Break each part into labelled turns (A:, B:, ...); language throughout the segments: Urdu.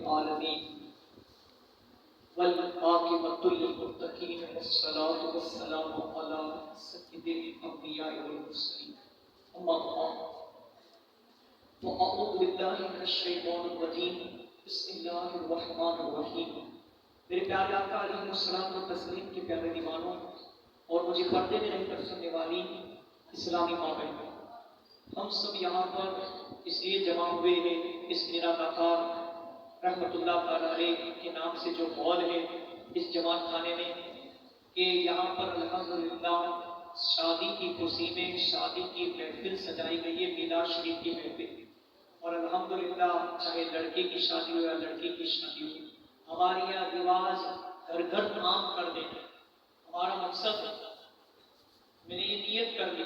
A: العالمين والعاقبة للمتقين والصلاة والسلام على سيد الأنبياء والمرسلين أما بعد فأعوذ بالله من الشيطان الرجيم بسم الله الرحمن الرحيم۔ میرے پیارے آقا علیہ السلام و تسلیم کے پیارے دیوانوں اور مجھے پردے میں رہ کر سننے والی اسلامی ماں بہنوں، ہم سب یہاں پر اس لیے جمع ہوئے ہیں اس میرا کاکار رحمت اللہ تعالیٰ علیہ کے نام سے جو ہال ہے اس جماعت خانے میں، کہ یہاں پر الحمدللہ شادی کی خوشی میں شادی کی محفل سجائی گئی ہے، میلاد شریف کی محفل۔ اور الحمدللہ چاہے لڑکے کی شادی ہو یا لڑکی کی شادی ہو، ہمارے یہاں رواج گھر گھر عام کر دیں۔ ہمارا مقصد میں نے یہ نیت کر لی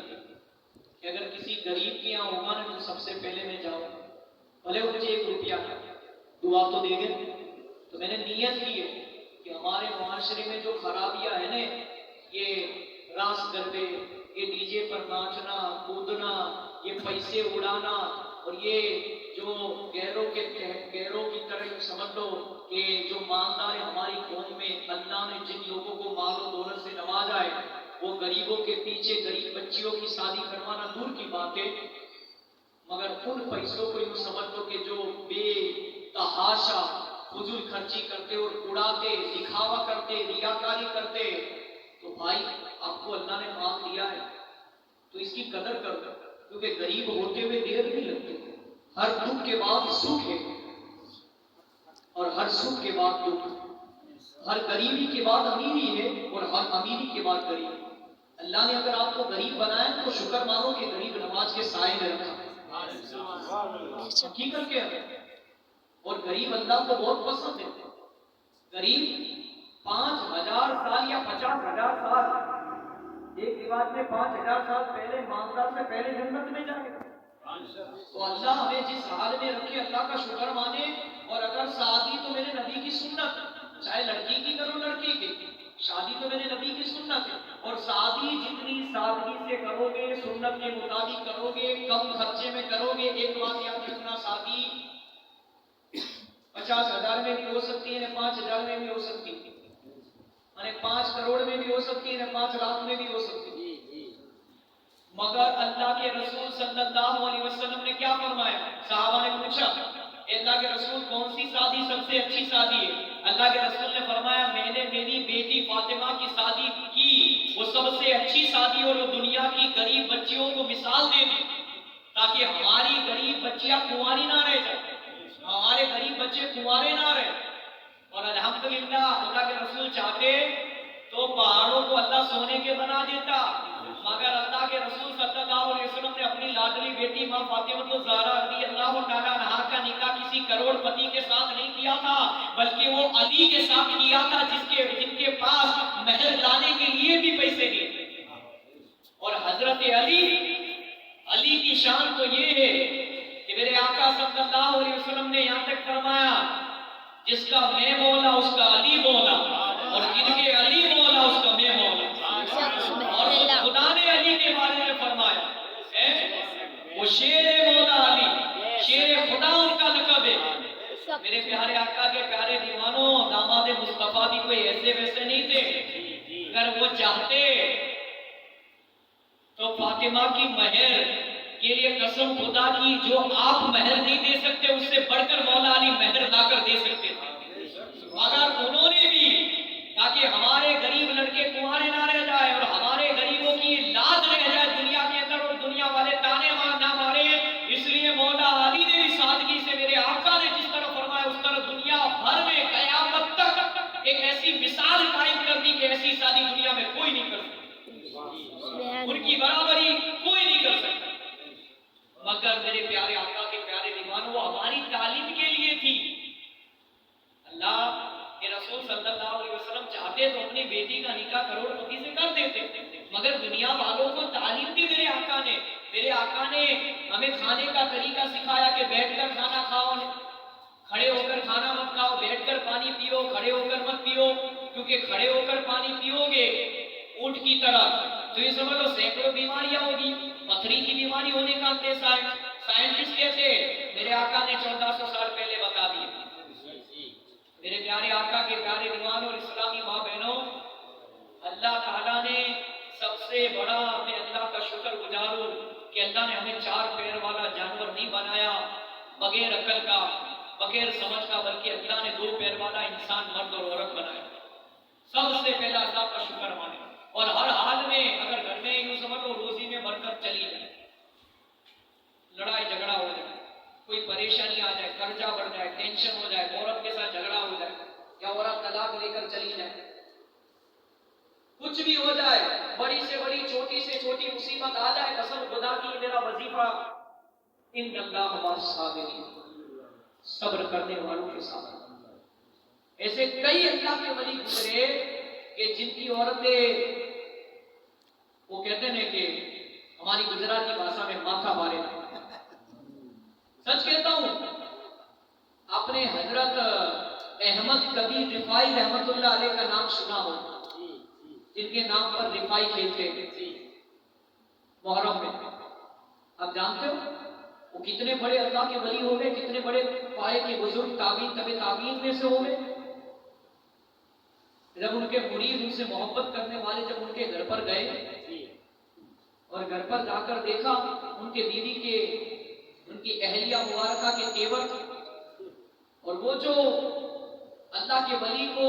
A: کہ اگر کسی غریب کے یہاں ہوگا نا تو سب سے پہلے میں جاؤں، بھلے مجھے 1 روپیہ دعا تو دے گے۔ تو میں نے نیت کی ہے کہ ہمارے معاشرے میں جو خرابیاں ہیں نا، یہ راس گربے، یہ ڈی جے پر ناچنا کودنا، یہ پیسے اڑانا، اور یہ جو غیروں کی طرح سمجھ لو کہ جو مالدار ہماری قوم میں اللہ نے جن لوگوں کو مال و دولت سے نوازا ہے، وہ غریبوں کے پیچھے غریب بچیوں کی شادی کروانا دور کی بات ہے، مگر ان پیسوں کو یوں سمجھ لو کہ جو بے تحاشا فضول خرچی کرتے اور اڑاتے، دکھاوا کرتے، ریاکاری کرتے، تو بھائی آپ کو اللہ نے مال دیا ہے تو اس کی قدر کر دو، کیونکہ غریب ہوتے ہوئے دیر نہیں لگتے۔ ہر دکھ کے بعد سکھ ہے اور ہر سکھ کے بعد دکھ، ہر غریبی کے بعد امیری ہے اور ہر امیری کے بعد غریبی۔ اللہ نے اگر آپ کو غریب بنایا تو شکر مانو کہ غریب نواز کے سائے میں رکھا، حقیقت کیا ہے۔ اور غریب اللہ کو بہت پسند ہے۔ غریب 5000 سال یا 50,000 سال، ایک روایت میں 5000 سال پہلے مالدار سے پہلے جنت میں جائے۔ تو اللہ ہمیں جس حال میں رکھے اللہ کا شکر مانے۔ اور اگر شادی تو میرے نبی کی سنت، چاہے لڑکی کی کرو لڑکی کی، شادی تو میرے نبی کی سنت ہے۔ اور شادی جتنی سادگی سے کرو گے، سنت کے مطابق کرو گے، کم خرچے میں کرو گے، ایک بات یاد رکھنا، شادی 50,000 میں بھی ہو سکتی ہے، 5,000 میں بھی ہو سکتی ہے، 5 کروڑ میں بھی ہو سکتی ہے، 5 لاکھ میں بھی ہو سکتی ہے۔ مگر اللہ کے رسول صلی اللہ علیہ وسلم نے کیا فرمایا؟ صحابہ نے پوچھا اللہ کے رسول کون سی شادی سب سے اچھی شادی ہے؟ اللہ کے رسول نے فرمایا میں نے میری بیٹی فاطمہ کی شادی کی، وہ سب سے اچھی شادی، اور وہ دنیا کی غریب بچیوں کو مثال دے دی تاکہ ہماری غریب بچیاں کنواری نہ رہ جائیں، ہمارے غریب بچے کنوارے نہ رہے۔ اور الحمدللہ اللہ کے رسول چاہتے تو پہاڑوں کو اللہ سونے کے بنا دیتا، مگر اللہ کے رسول صلی اللہ علیہ وسلم نے اپنی لاڈلی بیٹی ماں فاطمہ الزہرا رضی اللہ تعالیٰ عنہا کا نکاح کسی کروڑ پتی کے ساتھ نہیں کیا تھا، بلکہ وہ علی کے ساتھ کیا تھا جن کے پاس مہر لانے کے لیے بھی پیسے نہیں تھے۔ اور حضرت علی کی شان تو یہ ہے کہ میرے آقا صلی اللہ علیہ وسلم نے یہاں تک فرمایا جس کا میں مولا اس کا علی مولا، اور جن کے علی مولا اس کا میں مولا۔ اور خدا نے علی کے بارے میں فرمایا وہ شیر مولا علی، شیر خدا ان کا لقب ہے۔ میرے پیارے آقا کے پیارے دیوانوں، داماد مصطفیٰ بھی کوئی ایسے ویسے نہیں تھے، اگر وہ چاہتے تو فاطمہ کی مہر کے لیے قسم خدا کی جو آپ مہر نہیں دے سکتے اس سے بڑھ کر مولا علی مہر لا کر دے سکتے تھے، مگر انہوں نے بھی تاکہ ہمارے غریب لڑکے کنوارے نہ رہ جائے اور ہمارے غریبوں کی لاج رہ جائے دنیا کے اندر اور دنیا والے تانے نہ مارے، اس لیے مولا علی نے بھی سادگی سے میرے آقا نے جس طرح فرمایا اس طرح دنیا بھر میں قیامت تک ایک ایسی مثال قائم کر دی کہ ایسی شادی دنیا میں کوئی نہیں کر سکتا، ان کی برابری کوئی نہیں کر سکتا۔ مگر میرے پیارے آقا کے پیارے دیوانوں، وہ ہماری تعلیم کے لیے تھی۔ اللہ کہ رسول صلی اللہ علیہ وسلم چاہتے تو اپنی بیٹی کا نکاح کروڑ پتی سے کر دیتے، مگر دنیا والوں کو تعلیم دی میرے آقا نے ہمیں کھانے کا طریقہ سکھایا کہ بیٹھ کر کھانا کھاؤ، کھڑے ہو کر کھانا مت کھاؤ، بیٹھ کر پانی پیو، کھڑے ہو کر مت پیو، کیونکہ کھڑے ہو کر پانی پیو گے اونٹ کی طرح تو یہ سمجھ لو سینکڑوں بیماریاں ہوگی، پتھری کی بیماری ہونے کا اندیشہ ہے۔ سائنٹسٹ کہتے میرے آقا نے 1400 سال پہلے بتا دیے بڑا میں اللہ کا شکر گزار ہوں کہ اللہ نے ہمیں 4 پیر والا جانور نہیں بنایا بغیر عقل کا، بغیر سمجھ کا، بلکہ اللہ نے 2 پیر والا انسان مرد اور عورت بنایا۔ سب سے پہلا اللہ کا شکر مانے، اور ہر حال میں اگر گھر میں یوں سمجھو روزی میں برکت چلی جائے، لڑائی جھگڑا ہو جائے، کوئی پریشانی آ جائے، قرضہ بڑھ جائے، ٹینشن ہو جائے، عورت کے ساتھ جھگڑا ہو جائے، یا عورت طلاق لے کر چلی جائے، کچھ بھی ہو جائے، بڑی سے بڑی چھوٹی سے چھوٹی مصیبت آ جائے، قسم خدا کی میرا وظیفہ ان اللہ مع الصابرین، صبر کرنے والوں کے ساتھ۔ ایسے کئی اللہ کے ولی گزرے کہ جن کی عورتیں، وہ کہتے ہیں کہ ہماری گجراتی بھاشا میں ماتھا مارے، سچ کہتا ہوں، آپ نے حضرت احمد کبیر رفاعی رحمت اللہ علیہ کا نام سنا ہو، جن کے نام پر رفاعی کھیلتے محرم میں، آپ جانتے ہو وہ کتنے بڑے اللہ کے ولی ہو گئے، کتنے بڑے پائے کے بزرگ تابعین تبع تابعین میں سے ہو گئے۔ جب ان کے مرید ان سے محبت کرنے والے جب ان کے گھر پر گئے اور گھر پر جا کر دیکھا ان کے بیوی کے، ان کی اہلیہ مبارکہ کے تیور، اور وہ جو اللہ کے ولی کو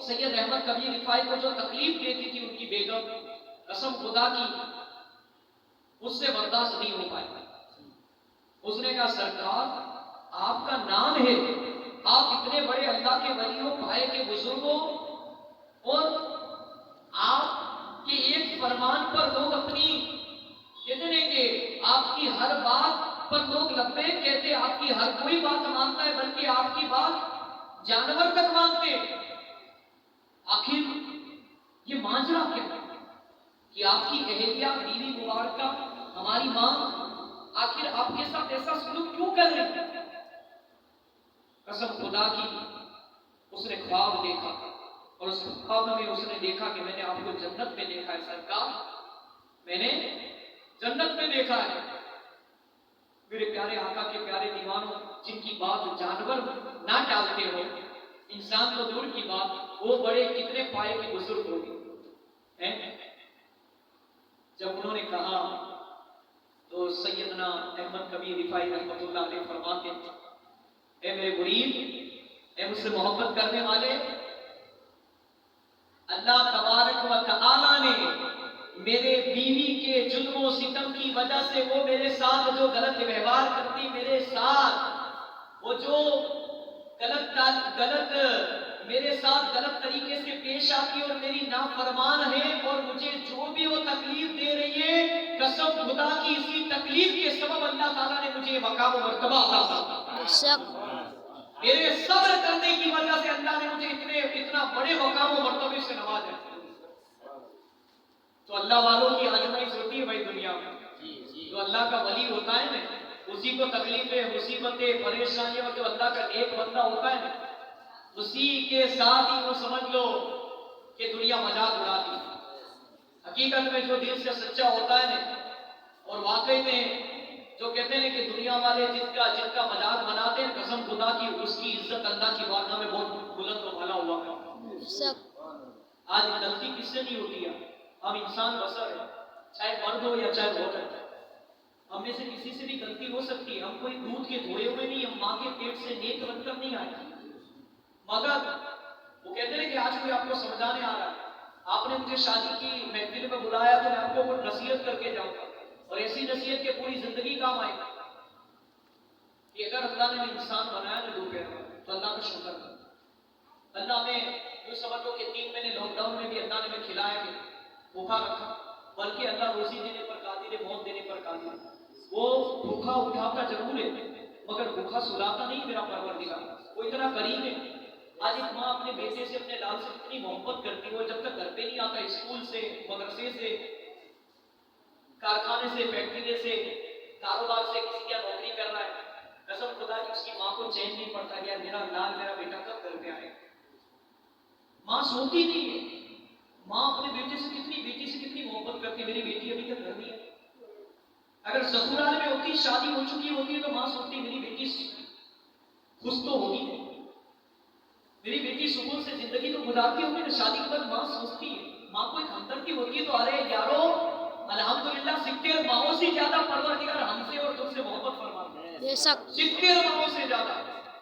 A: سید احمد کبیر رفاعی کو جو تکلیف دیتی تھی ان کی بیگم، قسم خدا کی اس سے برداشت نہیں ہو پائی۔ اس نے کہا سرکار آپ کا نام ہے، آپ اتنے بڑے اللہ کے ولی ہو، پائے کے بزرگ ہو، اور آپ کے ایک فرمان پر لوگ اپنی کہتے ہیں کہ آپ کی ہر بات پر لوگ لبیک کہتے، آپ کی ہر کوئی بات مانتا ہے، بلکہ آپ کی بات جانور تک مانتے۔ آخر یہ ماجرا کیا کہ آپ کی اہلیہ بیوی مبارکہ ہماری ماں آخر آپ کے ساتھ ایسا سلوک کیوں کر رہی؟ قسم خدا کی اس نے خواب دیکھا، اور اس خواب میں اس نے دیکھا کہ میں نے آپ کو جنت میں دیکھا ہے سرکار، میں نے جنت میں دیکھا ہے۔ میرے پیارے آقا کے پیارے دیوانوں، جن کی بات جانور نہ ٹالتے ہو، انسان تو دور کی بات، وہ بڑے کتنے پائے کے بزرگ ہو گئے۔ جب انہوں نے کہا تو سیدنا احمد کبیر رفاعی رحمت اللہ علیہ فرماتے ہیں، اے میرے مرید، اے مجھ سے محبت کرنے والے، اللہ تبارک و تعالی نے میرے بیوی کے ظلم و ستم کی وجہ سے وہ میرے ساتھ جو غلط ویوہار کرتی، میرے ساتھ وہ جو غلط میرے ساتھ غلط طریقے سے پیش آتی اور میری نافرمان ہے، اور مجھے جو بھی وہ تکلیف دے رہی ہے، قسم خدا کی اسی تکلیف کے سبب اللہ تعالیٰ نے مجھے مقام و مرتبہ عطا کیا۔ میرے صبر کرنے کی وجہ سے اللہ نے مجھے اتنا بڑے مقام و مرتبے سے نوازا۔ تو اللہ والوں کی آزمائش ہوتی ہے بھائی دنیا میں، جو اللہ کا ولی ہوتا ہے نا، اسی کو تکلیفیں، مصیبتیں، پریشانیاں، جو اللہ کا ایک بندہ ہوتا ہے نا، اسی کے ساتھ ہی وہ سمجھ لو کہ دنیا مذاق اڑاتی۔ حقیقت میں جو دل سے سچا ہوتا ہے نا، اور واقعی میں جو کہتے ہیں کہ دنیا والے جن کا مذاق بناتے ہیں، قسم خدا کی اس کی عزت اللہ کی بارگاہ میں بہت بلند و بھلا ہوا ہے۔ آج غلطی کس سے نہیں ہوتی ہے؟ ہم انسان بشر ہیں، چاہے مرد ہو یا چاہے عورت ہے، ہم میں سے کسی سے بھی غلطی ہو سکتی ہے۔ ہم کوئی دودھ کے دھوئے ہوئے نہیں، ہم ماں کے پیٹ سے نیک بن کر نہیں آئے۔ مگر وہ کہتے ہیں کہ آج کوئی آپ کو سمجھانے آ رہا ہے، آپ نے مجھے شادی کی محفل میں بلایا تو میں آپ کو کچھ نصیحت کر کے جاؤں گا، اور ایسی نصیحت کے پوری زندگی کام آئے گا کہ اگر اللہ نے انسان بنایا نا 2 پیر تو اللہ کا شکر کر۔ اللہ نے یوں سمجھو کہ 3 مہینے لاک ڈاؤن میں بھی اللہ نے ہمیں کھلایا کہ بھوکا رکھا، بلکہ اللہ روزی دینے پر قادر ہے، موت دینے پر قادر ہے۔ وہ بھوکا اٹھاتا ضرور ہے مگر بھوکا سلاتا نہیں میرا پروردگار، وہ اتنا کریم ہے۔ آج ایک ماں اپنے بیٹے سے، اپنے لال سے اتنی محبت کرتی ہے، وہ جب تک گھر پہ نہیں آتا، اسکول سے، مدرسے سے، کارخانے سے، فیکٹری سے، کاروبار سے، کسی کا نوکری کر رہا ہے، قسم خدا کی اس کی ماں کو چین نہیں پڑتا کہ میرا لال، میرا بیٹا کب گھر پہ آئے۔ ماں سوتی نہیں ہے، ماں اپنے بیٹے سے کتنی محبت کرتی ہے۔ میری بیٹی ابھی تک گھر نہیں ہے، اگر سسرال میں ہوتی، شادی ہو چکی ہوتی ہے تو ماں سوچتی میری بیٹی خوش تو ہوگی، میری بیٹی سکون سے زندگی تو گزارتی ہوگی نا۔ شادی کے بعد ماں سوچتی ہے، ماں کو ایک ہمدردی ہوتی ہے تو ارے یارو الحمدللہ 70 ماہوں سے زیادہ پروردگار ہم سے اور تم سے محبت فرماتا ہے، 70 ماہوں سے زیادہ۔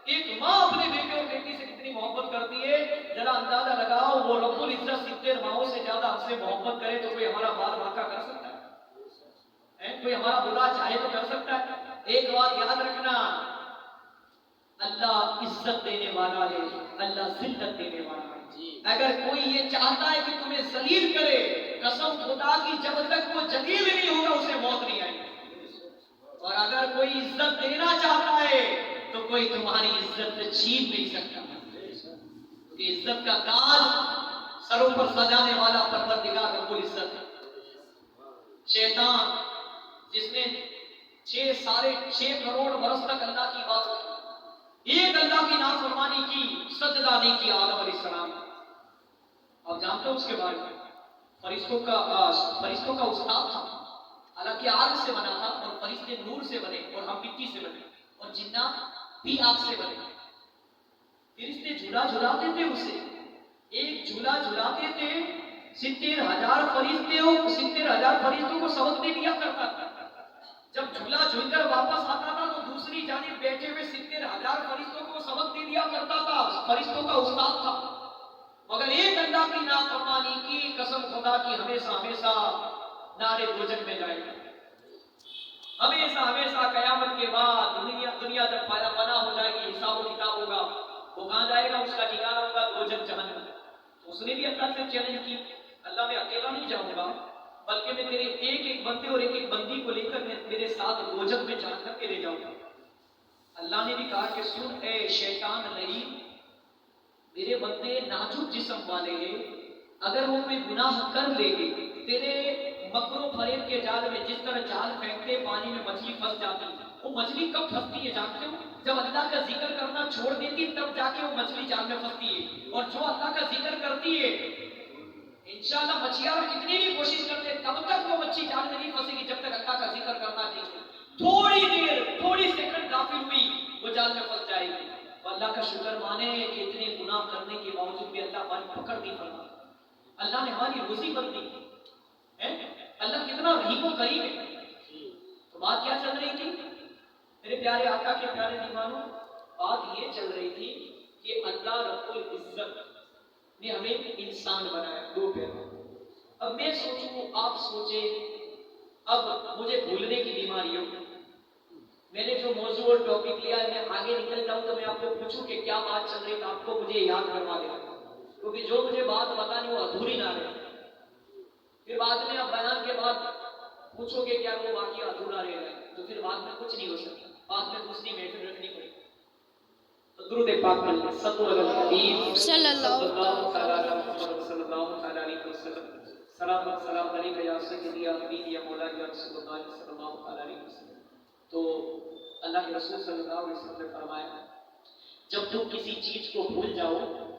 A: ایک ماں اپنے بیٹے اور بیٹی سے کتنی محبت کرتی ہے، ذرا اندازہ لگاؤ، وہ رب العزت 70 ماہوں سے زیادہ ہم سے محبت کرے تو کوئی ہمارا بال واقع کر سکتا ہے؟ کوئی ہمارا برا چاہے تو کر سکتا ہے؟ ایک بات یاد رکھنا، اللہ عزت دینے والا ہے، اللہ ذلت دینے والا ہے۔ اگر کوئی یہ چاہتا ہے کہ تمہیں ذلیل کرے، قسم خدا کی جب تک وہ ذلیل نہیں ہوگا اسے موت نہیں آئے گی۔ اور اگر کوئی عزت دینا چاہتا ہے تو کوئی تمہاری عزت چھین نہیں سکتا، کہ عزت کا تاج سروں پر سجانے والا پروردگار رب العزت ہے۔ شیطان جس نے 6 کروڑ برس تک اللہ کی بات کی، ایک اللہ کی نافرمانی کی، سجدہ نہیں کیا آدم علیہ السلام۔ آپ جانتے ہو اس کے بارے میں، فرشتوں کا استاد تھا، حالانکہ آگ سے بنا تھا، اور فرشتے نور سے بنے اور ہم مٹی سے بنے، اور جنات بھی آگ سے بنے۔ فرشتے جھولا جھلاتے تھے اسے، ایک جھولا جھلاتے تھے، 70,000 فرشتوں کو سبق دے دیا کرتا تھا۔ جب جھولا جھول کر واپس آتا تھا تو دوسری جانب بیٹھے ہوئے 70,000 فرشتوں کو سبق دے دیا کرتا تھا، فرشتوں کا استاد تھا۔ مگر ایک اللہ کی نافرمانی کی، قسم خدا کی، ہمیشہ ہمیشہ نارے دوزخ میں جائے گا۔ ہمیشہ ہمیشہ قیامت کے بعد دنیا جب فنا ہو جائے گی، حساب و کتاب ہوگا، وہ کہاں جائے گا؟ اس کا ٹھکانہ ہوگا دوزخ، جہنم۔ اس نے بھی اللہ سے چیلنج کی، اللہ میں اکیلا نہیں جاؤں گا، بلکہ میں تیرے ایک بندے اور ایک بندی کو لے کر میں میرے ساتھ دوزخ میں جہنم کے لے جاؤں گا۔ اللہ نے بھی کہا کہ سن اے شیطان لعین، میرے بندے نازک جسم والے ہیں، اگر وہ کوئی گناہ کر لے گے، تیرے مکر و فریب کے جال میں، جس طرح جال پھینکتے پانی میں مچھلی پھنس جاتی، وہ مچھلی کب پھنستی ہے جانتے ہو؟ جب اللہ کا ذکر کرنا چھوڑ دیتی تب جا کے وہ مچھلی جال میں پھنستی ہے۔ اور جو اللہ کا ذکر کرتی ہے، انشاءاللہ مچھلیاں کتنی بھی کوشش کرتے تب تک وہ مچھلی جال میں نہیں پھنسے گی جب تک اللہ کا ذکر کرنا نہیں چھوڑے۔ تھوڑی دیر، تھوڑی سیکنڈ غافل ہوئی، وہ جال میں پھنس جائے گی۔ تو اللہ کا شکر مانے کہ اتنے گناہ کرنے کے باوجود بھی اللہ ہماری پکڑ نہیں فرماتا، اللہ نے ہماری روزی بند نہیں کی۔ اللہ کتنا رحیم و کریم ہے۔ تو بات کیا چل رہی تھی میرے پیارے آقا کے پیارے دیوانوں؟ بات یہ چل رہی تھی کہ اللہ رب العزت نے ہمیں انسان بنایا، دو پہلو۔ اب میں سوچوں، آپ سوچیں، اب مجھے بھولنے کی بیماری ہو، میں نے جو موضوع اور ٹاپک لیا ہے، میں آگے نکل جاؤں تو میں آپ کو پوچھوں کہ کیا بات چل رہی ہے، آپ کو مجھے یاد کروا دیں، کیونکہ جو مجھے بات بتانی وہ ادھوری نہ رہے۔ پھر بعد میں آپ بیان کے بعد پوچھو گے کیا وہ واقعہ ادھورا رہ گا، تو پھر بعد میں کچھ نہیں ہو سکتا، بعد میں دوسری محفل رکھنی پڑے گی۔ تو درود پاک پڑھیں، صلی اللہ علیہ وسلم، سلام و سلام علیکہ یا سیدی یا حبیبی یا مولانا یا رسول اللہ صلی اللہ علیہ وسلم۔ تو اللہ کے رسول صلی اللہ علیہ وسلم نے فرمایا، جب تم کسی چیز کو بھول جاؤ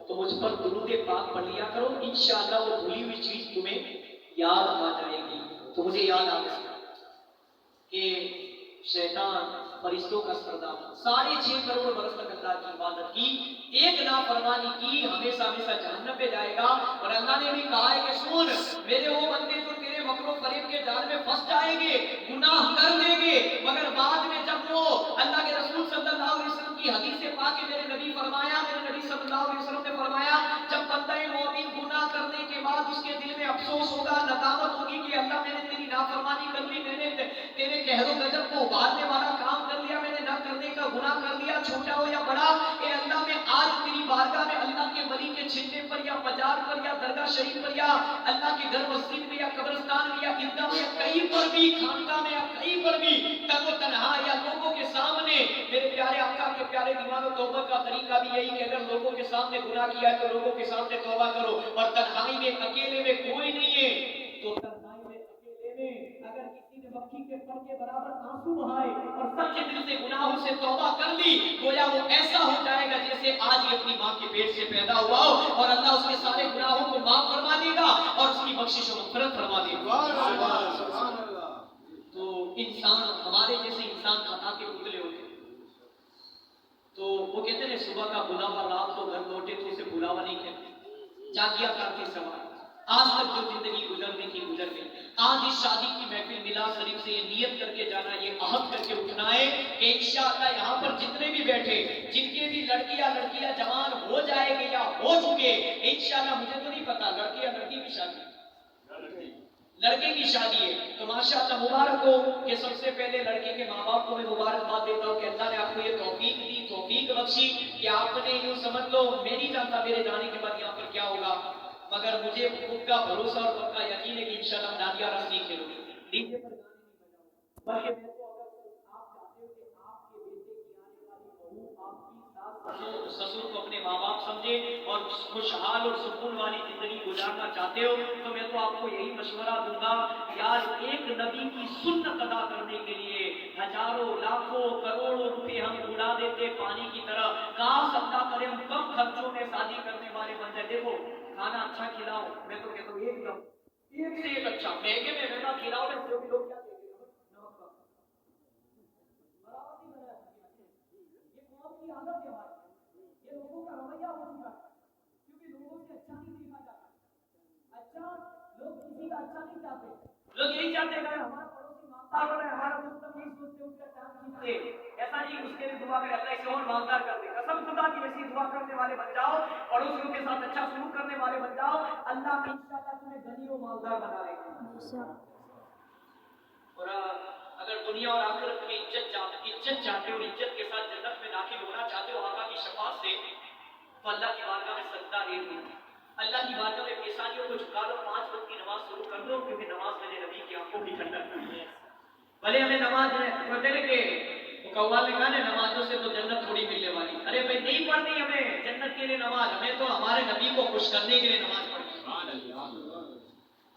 A: تو مجھ پر درود پاک پڑھ لیا کرو، انشاءاللہ وہ بھولی ہوئی چیز تمہیں یاد آ جائے گی۔ تو مجھے یاد آ گیا کہ شیطان فرشتوں کا سردار، ساڑھے 6 کروڑ برس تک اللہ کی عبادت کی، ایک نافرمانی کی، ہمیشہ ہمیشہ جہنم پہ جائے گا۔ اور اللہ نے بھی کہا ہے کہ سن میرے وہ بندے جو تیرے مکر و فریب کے جال میں پھنس جائیں گے، گناہ کر دیں گے، مگر بعد میں جب وہ اللہ کے رسول صلی اللہ علیہ وسلم کی حدیث پاک ہے، میرے نبی صلی اللہ علیہ وسلم نے فرمایا، جب بندہ مومن گناہ کرنے کے بعد اس کے دل میں افسوس ہوگا، ندامت ہوگی کہ اللہ میں نے تیری نافرمانی کر لی، میں نے تیرے قہر و غضب کو ابھارنے والا کام کر لیا، میں نے نہ کرنے کا گناہ کر لیا، چھوٹا ہو یا بڑا، اے اللہ میں آج تیری بارگاہ میں اللہ کے ولی کے چھلنے پر یا مزار پر یا درگاہ شریف پر یا اللہ کے گھر مسجد میں یا قبرستان میں یا عیدگاہ میں یا کہیں پر بھی، خانقاہ میں یا کہیں پر بھی تن و تنہا یا لوگوں کے سامنے، میرے پیارے آقا کے پیارے دیوانوں، توبہ کا طریقہ بھی یہی کہ اگر لوگوں کے سامنے گناہ کیا ہے تو لوگوں کے سامنے توبہ کرو، اور تنہائی میں اکیلے میں کوئی نہیں ہے تو تنہائی میں اکیلے میں اگر کسی نے مکھی کے پر کے برابر آنسو بہائے اور سچے دل سے گناہوں سے توبہ کر لی، گویا وہ ایسا ہو جائے گا جیسے آج ہی اپنی ماں کے پیٹ سے پیدا ہوا ہو، اور اللہ اس کے سارے گناہوں کو معاف فرما دے گا اور اس کی بخشش و مغفرت فرما دے گا۔ تو انسان، ہمارے جیسے انسان خطا کے پتلے ہوتے ہیں، تو وہ کہتے ہیں صبح کا بلاوا رات کو گھر لوٹے تو اسے بلاوا نہیں کہتے، جاگیا کرتے سوال، آج تک جو زندگی گزرنے کی گزر گئی، آج اس شادی کی محفل میلاد شریف سے یہ نیت کر کے جانا، یہ عہد کر کے اٹھنا ہے کہ انشاءاللہ یہاں پر جتنے بھی بیٹھے، جن کے بھی لڑکیاں جوان ہو جائے گے یا ہو چکے، انشاءاللہ مجھے تو نہیں پتا لڑکی یا لڑکی کی شادی، لڑکے کی شادی ہے تو ماشاءاللہ مبارک ہو کہ سب سے پہلے لڑکے کے ماں باپ کو میں مبارکباد دیتا ہوں کہ اللہ نے آپ کو یہ توفیق دی، توفیق بخشی کہ آپ نے یوں سمجھ لو، میں نہیں جانتا میرے جانے کے بعد یہاں پر کیا ہوگا، مگر مجھے پکا بھروسہ اور پکا یقین ہے کہ انشاءاللہ دادیا رس نہیں کھیلوں گی، ڈیجے پر گانے نہیں بجاؤں، بلکہ میں تو اگر آپ چاہتے ہو کہ آپ کے بیٹے کی آنے والی بہو آپ کی ساس سسر کو اپنے ماں باپ سمجھے اور خوشحال اور سکون والی زندگی گزارنا چاہتے ہو تو میں تو آپ کو یہی مشورہ دوں گا، یار ایک نبی کی سنت ادا کرنے کے لیے ہزاروں لاکھوں کروڑوں روپے ہم اڑا دیتے پانی کی طرح، کاش اللہ کرے ہم کم خرچوں میں شادی کرنے والے بن جائے۔ دیکھو کھانا اچھا کھلاؤ، میں تو کہتا ہوں ایک سے ایک اچھا، مہنگے میں مہنگا کھلاؤ، میں جو بھی لوگ کیا کہتے ہیں نمک کا برابر نہیں بنایا، یہ قوم کی عادت ہے ہماری، یہ لوگوں کا رویہ ہو چکا ہے، کیونکہ لوگوں سے اچھا نہیں دیکھا جاتا، اچھا لوگ کسی کا اچھا نہیں چاہتے، لوگ یہی چاہتے ہیں ہمارا پڑوسی مالدار بنا ہے، ہمارا دوست نہیں سوچتے اس کا ٹائم کھینچتے، ایسا نہیں اس کے لیے دعا کرے اللہ اسے اور مالدار کر دے، قسم خدا کی ایسی دعا کرنے والے بن جاؤ، پڑوسیوں کے ساتھ اچھا سلوک کرنے والے بن جاؤ، اللہ بھی انشاءاللہ تمہیں غنی و مالدار بنا لے گا۔ اور اگر دنیا اور آخرت میں عزت چاہتے ہو، عزت کے ساتھ جنت میں داخل ہونا چاہتے ہو آقا کی شفاعت سے، تو اللہ کی بارگاہ میں سجدہ دے دو، اللہ کی بارگاہ میں پیشانیوں کو جھکا لو، 5 وقت کی نماز شروع کر دو، کیونکہ نماز میرے نبی کی آنکھوں کی ٹھنڈک کرتی ہے۔ بھلے ہمیں نماز پڑھنے کے قوال نے کہا نا نمازوں سے تو جنت تھوڑی ملنے والی، ارے بھائی نہیں پڑھنی ہمیں جنت کے لیے نماز، ہمیں تو ہمارے نبی کو خوش کرنے کے لیے نماز پڑھنی،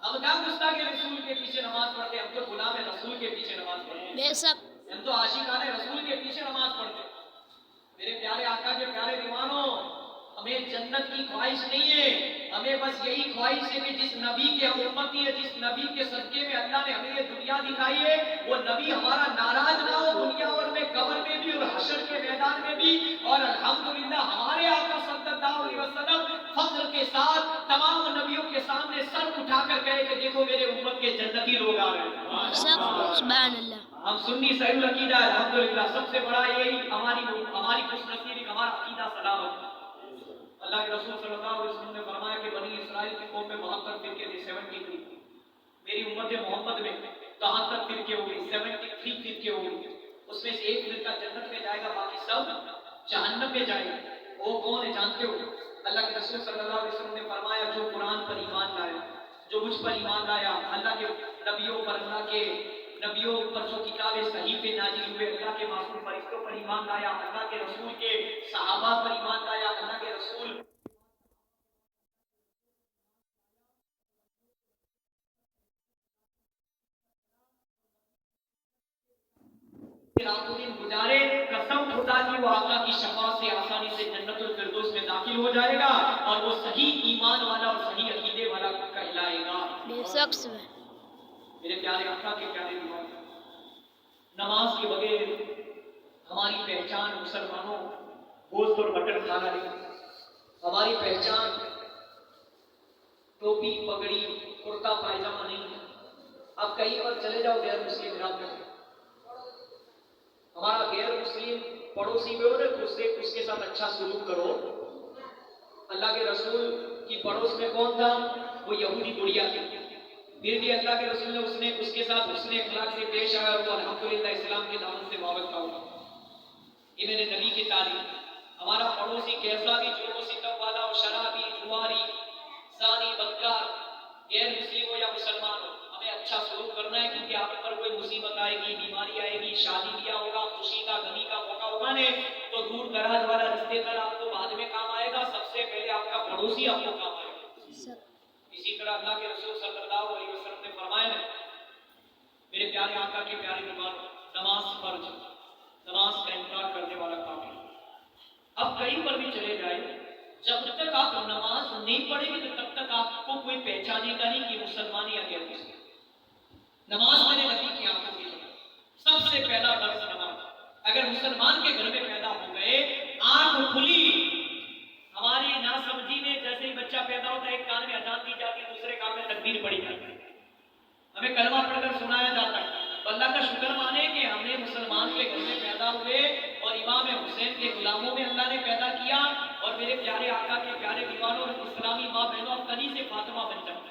A: ہم کیا گستاخ رسول کے پیچھے نماز پڑھتے، ہم تو غلام رسول کے پیچھے نماز پڑھتے، ہم تو عاشقان رسول کے پیچھے نماز پڑھتے۔ میرے پیارے آقا کے پیارے دیوانوں، ہمیں جنت کی خواہش نہیں ہے، ہمیں بس یہی خواہش ہے کہ جس نبی کے ہم امتی ہے، جس نبی کے صدقے میں اللہ نے ہمیں یہ دنیا دکھائی ہے، وہ نبی ہمارا ناراض نہ ہو دنیا اور میں قبر میں بھی اور حشر کے میدان میں بھی، اور الحمدللہ ہمارے آقا صلی اللہ علیہ وسلم فخر کے ساتھ تمام نبیوں کے سامنے سر اٹھا کر کہے کہ دیکھو میرے امت کے جنتی لوگ آ رہے ہیں، سبحان اللہ۔ ہم سنی صحیح عقیدہ ہے الحمدللہ، سب سے بڑا یہی ہماری خوش نصیبی کا ہمارا عقیدہ سلامت۔ اللہ کے رسول صلی اللہ علیہ وسلم نے فرمایا کہ بنی اسرائیل کی قوم میں 72 فرقے تھے، 73، میری امت محمد میں 73 فرقے ہو گئی، 73 فرقے ہو گئی، اس میں سے ایک فرقہ جنت میں جائے گا، باقی سب جہنم میں جائے گا۔ وہ کون ہے جانتے ہو؟ اللہ کے رسول صلی اللہ علیہ وسلم نے فرمایا جو قرآن پر ایمان لایا، جو مجھ پر ایمان لایا، اللہ کے نبیوں پر، اللہ کے نبیوں پر جو کتابیں صحیفے نازل ہوئے، اللہ کے معصوم فرشتوں پر ایمان لایا، اللہ کے رسول کے صحابہ پر ایمان لایا، اللہ کے رسول راتوں دن گزارے، قسم خدا کی وہ آقا کی شفاعت سے آسانی سے جنت الفردوس میں داخل ہو جائے گا، اور وہ صحیح ایمان والا اور صحیح عقیدے والا کہلائے گا۔ میرے پیارے آقا کے پیارے دیوان، نماز کے بغیر ہماری پہچان مسلمانوں گوشت اور مٹن کھانا نہیں، ہماری پہچان ٹوپی پگڑی کرتا پائجامہ نہیں۔ آپ کہیں پر چلے جاؤ غیر مسلم علاقے میں، ہمارا غیر مسلم پڑوسی میں ہو نا، اس کے ساتھ اچھا سلوک کرو۔ اللہ کے رسول کی پڑوس میں کون تھا؟ وہ یہودی بڑھیا تھی، پھر بھی اللہ کے رسول نے اس کے ساتھ حسن اخلاق سے پیش آیا، وہ الحمدللہ اسلام کے دامن سے وابستہ ہوا۔ یہ میرے نبی کی تعلیم۔ ہمارا پڑوسی کیسا بھی جرم و ستم والا ہو، شرابی، جواری، زانی، بدکار، غیر مسلم ہو یا مسلمان ہو، ہمیں اچھا سلوک کرنا ہے، کیونکہ آپ پر کوئی مصیبت آئے گی، بیماری آئے گی، شادی بیاہ ہوگا، خوشی کا غمی کا موقع ہوگا نے تو دور دراز والا رشتے دار آپ کو بعد میں کام آئے گا، سب سے پہلے آپ کا پڑوسی آپ کو کام آئے گا۔ اسی طرح اللہ کے رسول صلی اللہ علیہ وسلم نے فرمایا ہے، میرے پیارے آقا کے پیارے دیوانوں، نماز فرض، نماز کا انکار کرنے والا کافر۔ اب کہیں پر بھی چلے جائیں، جب تک آپ نماز نہیں پڑھیں گے تو تب تک آپ کو کوئی پہچانے گا نہیں کہ مسلمان یا غیر مسلم۔ نماز میرے نبی کی آنکھوں کی طرح، سب سے پہلا درس نماز۔ اگر مسلمان کے گھر میں پیدا ہو گئے، آنکھ کھلی، ہماری ناسمجھی میں جیسے ہی بچہ پیدا ہوتا ہے ایک کان میں اذان دی جاتی ہے، دوسرے کان میں تکبیر پڑھی جاتی ہے، ہمیں کلمہ پڑھ کر سنایا جاتا ہے. تو اللہ کا شکر مانے کہ ہم نے مسلمان کے گھر میں پیدا ہوئے اور امام حسین کے غلاموں میں اللہ نے پیدا کیا. اور میرے پیارے آقا کے پیارے دیوانوں اسلامی ماں بہنوں آپ کلی سے فاطمہ بن جاؤ.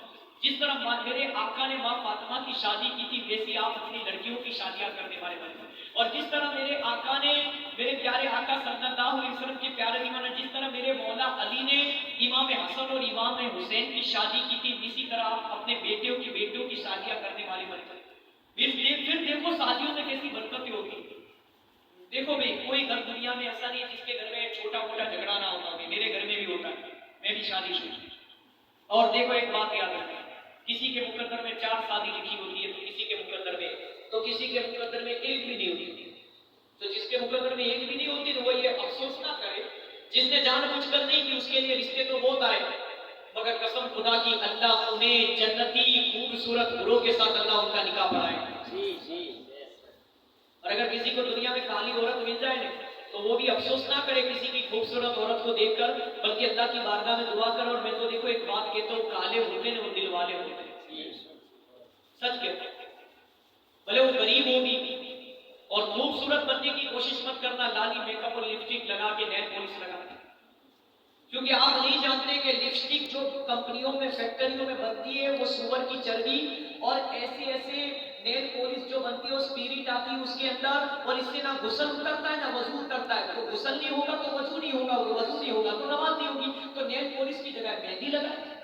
A: جس طرح میرے آقا نے ماں فاطمہ کی شادی کی تھی ویسی آپ اپنی لڑکیوں کی شادیاں کرنے والے بن جاؤ. اور جس طرح میرے آقا نے میرے پیارے آقا صلی اللہ علیہ وسلم کے پیارے دیوانہ جس طرح میرے مولا علی نے امام حسن اور امام حسین کی شادی کی تھی اسی طرح آپ اپنے بیٹوں کی شادیاں کرنے والے بن جاؤ. پھر دیکھو شادیوں میں کیسی برکتیں ہوتی ہیں. دیکھو بھائی کوئی گھر دنیا میں ایسا نہیں ہے جس کے گھر میں چھوٹا موٹا جھگڑا نہ ہوتا. میرے گھر میں بھی ہوتا ہے, میں بھی شادی شدہ. اور دیکھو ایک بات یاد رکھیں, کسی کے مقدر میں 4 شادی لکھی ہوتی ہے تو کسی کے مقدر میں ایک بھی نہیں ہوتی. تو جس کے مقدر میں ایک بھی نہیں ہوتی تو وہ یہ افسوس نہ کرے جس نے جان بوجھ کر نہیں کی. اس کے لیے رشتے تو بہت آئے مگر قسم خدا کی اللہ انہیں جنتی خوبصورت گروہ کے ساتھ اللہ ان کا نکاح پڑھائے. اور اگر کسی کو دنیا میں کالی عورت مل جائے نا تو وہ بھی افسوس نہ کرے کسی کی خوبصورت عورت کو دیکھ کر, بلکہ اللہ کی بارگاہ میں دعا کر. اور میں تو دیکھو ایک بات کہتا ہوں, کالے ہوتے ہیں وہ دل والے ہوتے ہیں. سچ کہتا ہوں, بھلے وہ غریب ہوگی. اور خوبصورت بننے کی کوشش مت کرنا لالی میک اپ اور لپسٹک لگا کے نیل پالش لگا کے, کیونکہ آپ نہیں جانتے کہ لپسٹک جو کمپنیوں میں فیکٹریوں میں بنتی ہے وہ سور کی چربی اور ایسے نیل پالش جو بنتی ہے وہ اسپرٹ آتی ہے اس کے اندر, اور اس سے نہ غسل اترتا ہے نہ وضو اترتا ہے. تو غسل نہیں ہوگا تو وضو نہیں ہوگا, وضو نہیں ہوگا تو نماز نہیں ہوگی. تو نیل پالش کی جگہ مہندی لگائے.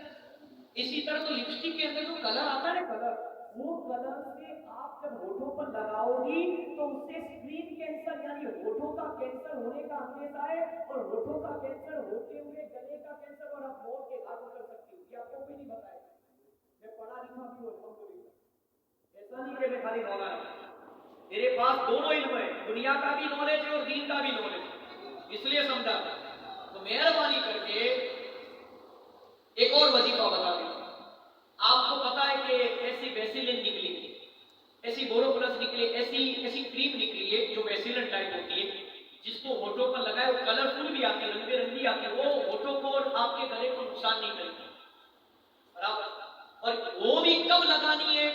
A: اسی طرح تو لپسٹک کے اندر جو کلر آتا ہے نا کلر, وہ کلر سے آپ جب ہونٹوں پر لگاؤ گی تو اس سے اسکرین کینسر یعنی ہونٹوں کا کینسر ہونے کا اندیشہ ہے. اور ہونٹوں کا کینسر ہوتے ہوئے گلے کا کینسر اور آپ موت کے گھاٹ اتر سکتی ہوں. یہ آپ کو بھی نہیں بتایا. میں پڑھا لکھا بھی ہوں, ایسا نہیں کہ میں خالی مولانا, میرے پاس دونوں علم ہے, دنیا کا بھی نالج ہے اور دین کا بھی نالج ہے. اس لیے سمجھا تو مہربانی کر کے ایک اور وظیفہ بتا دیں. آپ کو پتا ہے کہ ایسی ویسیلن نکلی, ایسی بورو پلس نکلی, ایسی کریم نکلی ہے جو ویسیلن ٹائپ ہوتی ہے جس کو ہونٹوں پر لگائے وہ کلرفل بھی آتی ہے, رنگ برنگی آتی ہے. وہ ہونٹوں کو اور آپ کے گلے کو نقصان نہیں کرے گی برابر. اور وہ بھی کب لگانی ہے؟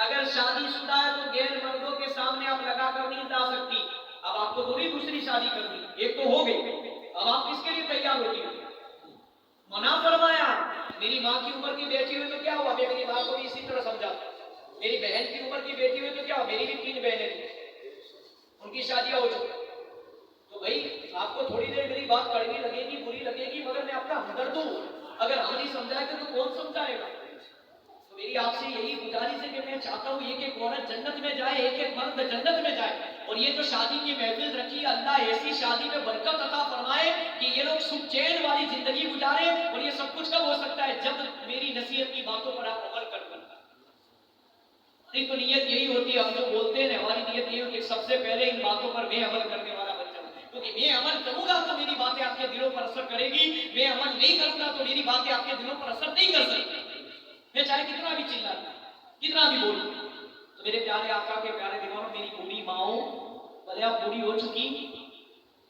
A: اگر شادی شدہ ہے تو غیر مردوں کے سامنے آپ لگا کر نہیں جا سکتی. اب آپ کو دوسری شادی کرنی, ایک تو ہو گئی, اب آپ کس کے لیے تیار ہوتی ہو؟ منع فرمایا. میری ماں کی عمر کی بیٹی ہوئی تو کیا ہوا, میں میری ماں کو بھی اسی طرح سمجھا. میری بہن کی عمر کی بیٹی ہوئی تو کیا ہوا, میری بھی 3 بہنیں تھیں, ان کی شادیاں ہو چکی. تو بھائی آپ کو تھوڑی دیر میری بات کڑوی لگے گی, بری لگے گی, مگر میں آپ کا ہمدرد ہوں. اگر ہم نہیں سمجھائے گے تو کون سمجھائے گا؟ تو میری آپ سے یہی گزارش ہے کہ میں چاہتا ہوں ایک عورت جنت میں جائے, ایک مرد جنت میں جائے. اور یہ جو شادی کی محفل رکھی ہے اللہ ایسی شادی میں برکت عطا فرمائے کہ یہ لوگ سکھ چین والی زندگی گزارے. اور یہ سب کچھ کب ہو سکتا ہے؟ جب میری نصیحت کی باتوں پر آپ عمل کر دیں. تو نیت یہی ہوتی ہے, ہم جو بولتے ہیں ہماری نیت یہی ہوتی ہے کہ سب سے پہلے ان باتوں پر میں عمل کرنے والا بن جاؤں. کیونکہ میں عمل کروں گا تو میری باتیں آپ کے دلوں پر اثر کرے گی, میں عمل نہیں کروں گا تو میری باتیں آپ کے دلوں پر اثر نہیں کر سکتی. میں چاہے کتنا بھی چلا کتنا بھی بولوں. تو میرے پیارے آقا کے پیارے دیوانوں, میری بوڑھی ماؤں, بھلے آپ بوڑھی ہو چکی,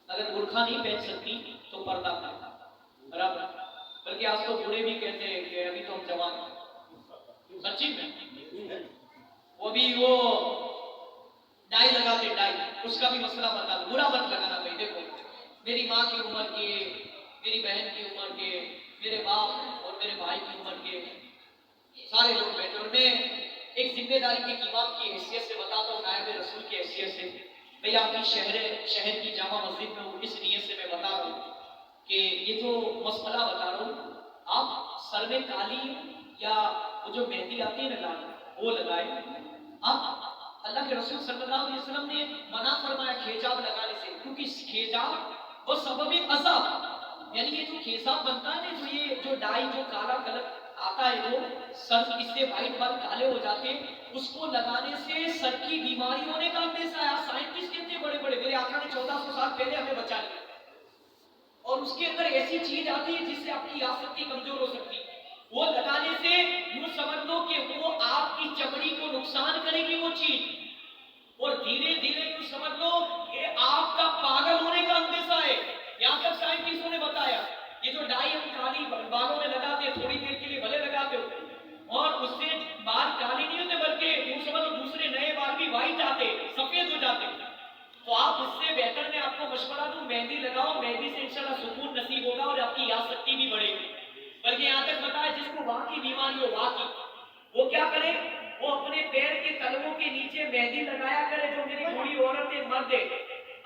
A: اگر برقع نہیں پہن سکتی تو پردہ پہنا برابر. بلکہ آج تو بوڑھے بھی کہتے ہیں کہ ابھی تو ہم جوان ہیں. سچی میں وہ بھی وہ ڈائی لگاتے, ڈائی, اس کا بھی مسئلہ بتا دو, برا مت لگانا بھائی. دیکھو میری ماں کی عمر کے, میری بہن کی عمر کے, میرے باپ اور میرے بھائی کی عمر کے سارے لوگ بیٹھے. اور میں ایک ذمہ داری کے امام کی حیثیت سے بتاتا ہوں, نائب رسول کی حیثیت سے. بھئی آپ کی شہر کی جامع مسجد میں اس نیت سے میں بتا رہا ہوں کہ یہ جو مسئلہ بتا رہا ہوں, آپ سر میں کالی یا وہ جو مہندی آتی ہے نا لال, وہ لگائے. آپ اللہ کے رسول صلی اللہ علیہ وسلم نے منع فرمایا کھیجاب لگانے سے, کیونکہ کھیجاب وہ سبب عذاب, یعنی یہ جو کھیجاب بنتا ہے نا, یہ جو ڈائی جو کالا کلر آتا ہے, جو سر اس سے وائٹ بال کالے ہو جاتے ہیں, اس کو لگانے سے سر کی بیماری ہونے کا اندیشہ ہے. سائنٹسٹ کہتے ہیں بڑے بڑے, میرے آقا نے 1400 سال پہلے ہمیں بچا لیا. اور اس کے اندر ایسی چیز آتی ہے جس سے آپ کی یادشکتی کمزور ہو سکتی ہے. وہ لگانے سے یوں سمجھ لو کہ وہ آپ کی چمڑی کو نقصان کرے گی وہ چیز, اور دھیرے دھیرے یوں سمجھ لو کہ آپ کا پاگل ہونے کا اندیشہ ہے. یہاں تک سائنٹسٹوں نے بتایا یہ جو ڈائی ہم کالی بالوں میں لگاتے تھوڑی دیر کے لیے بھلے لگاتے ہو, اور اس سے بال کالی نہیں ہوتے مشورہ دوں مہندی لگاؤ, مہندی سے انشاءاللہ سکون نصیب ہوگا اور آپ کی یاد شکتی بھی بڑھے گی. بلکہ یہاں تک بتایا جس کو وہاں کی بیماری ہو وہاں کی, وہ کیا کرے, وہ اپنے پیر کے تلووں کے نیچے مہندی لگایا کرے. جو میری بوڑھی عورتیں مرد ہے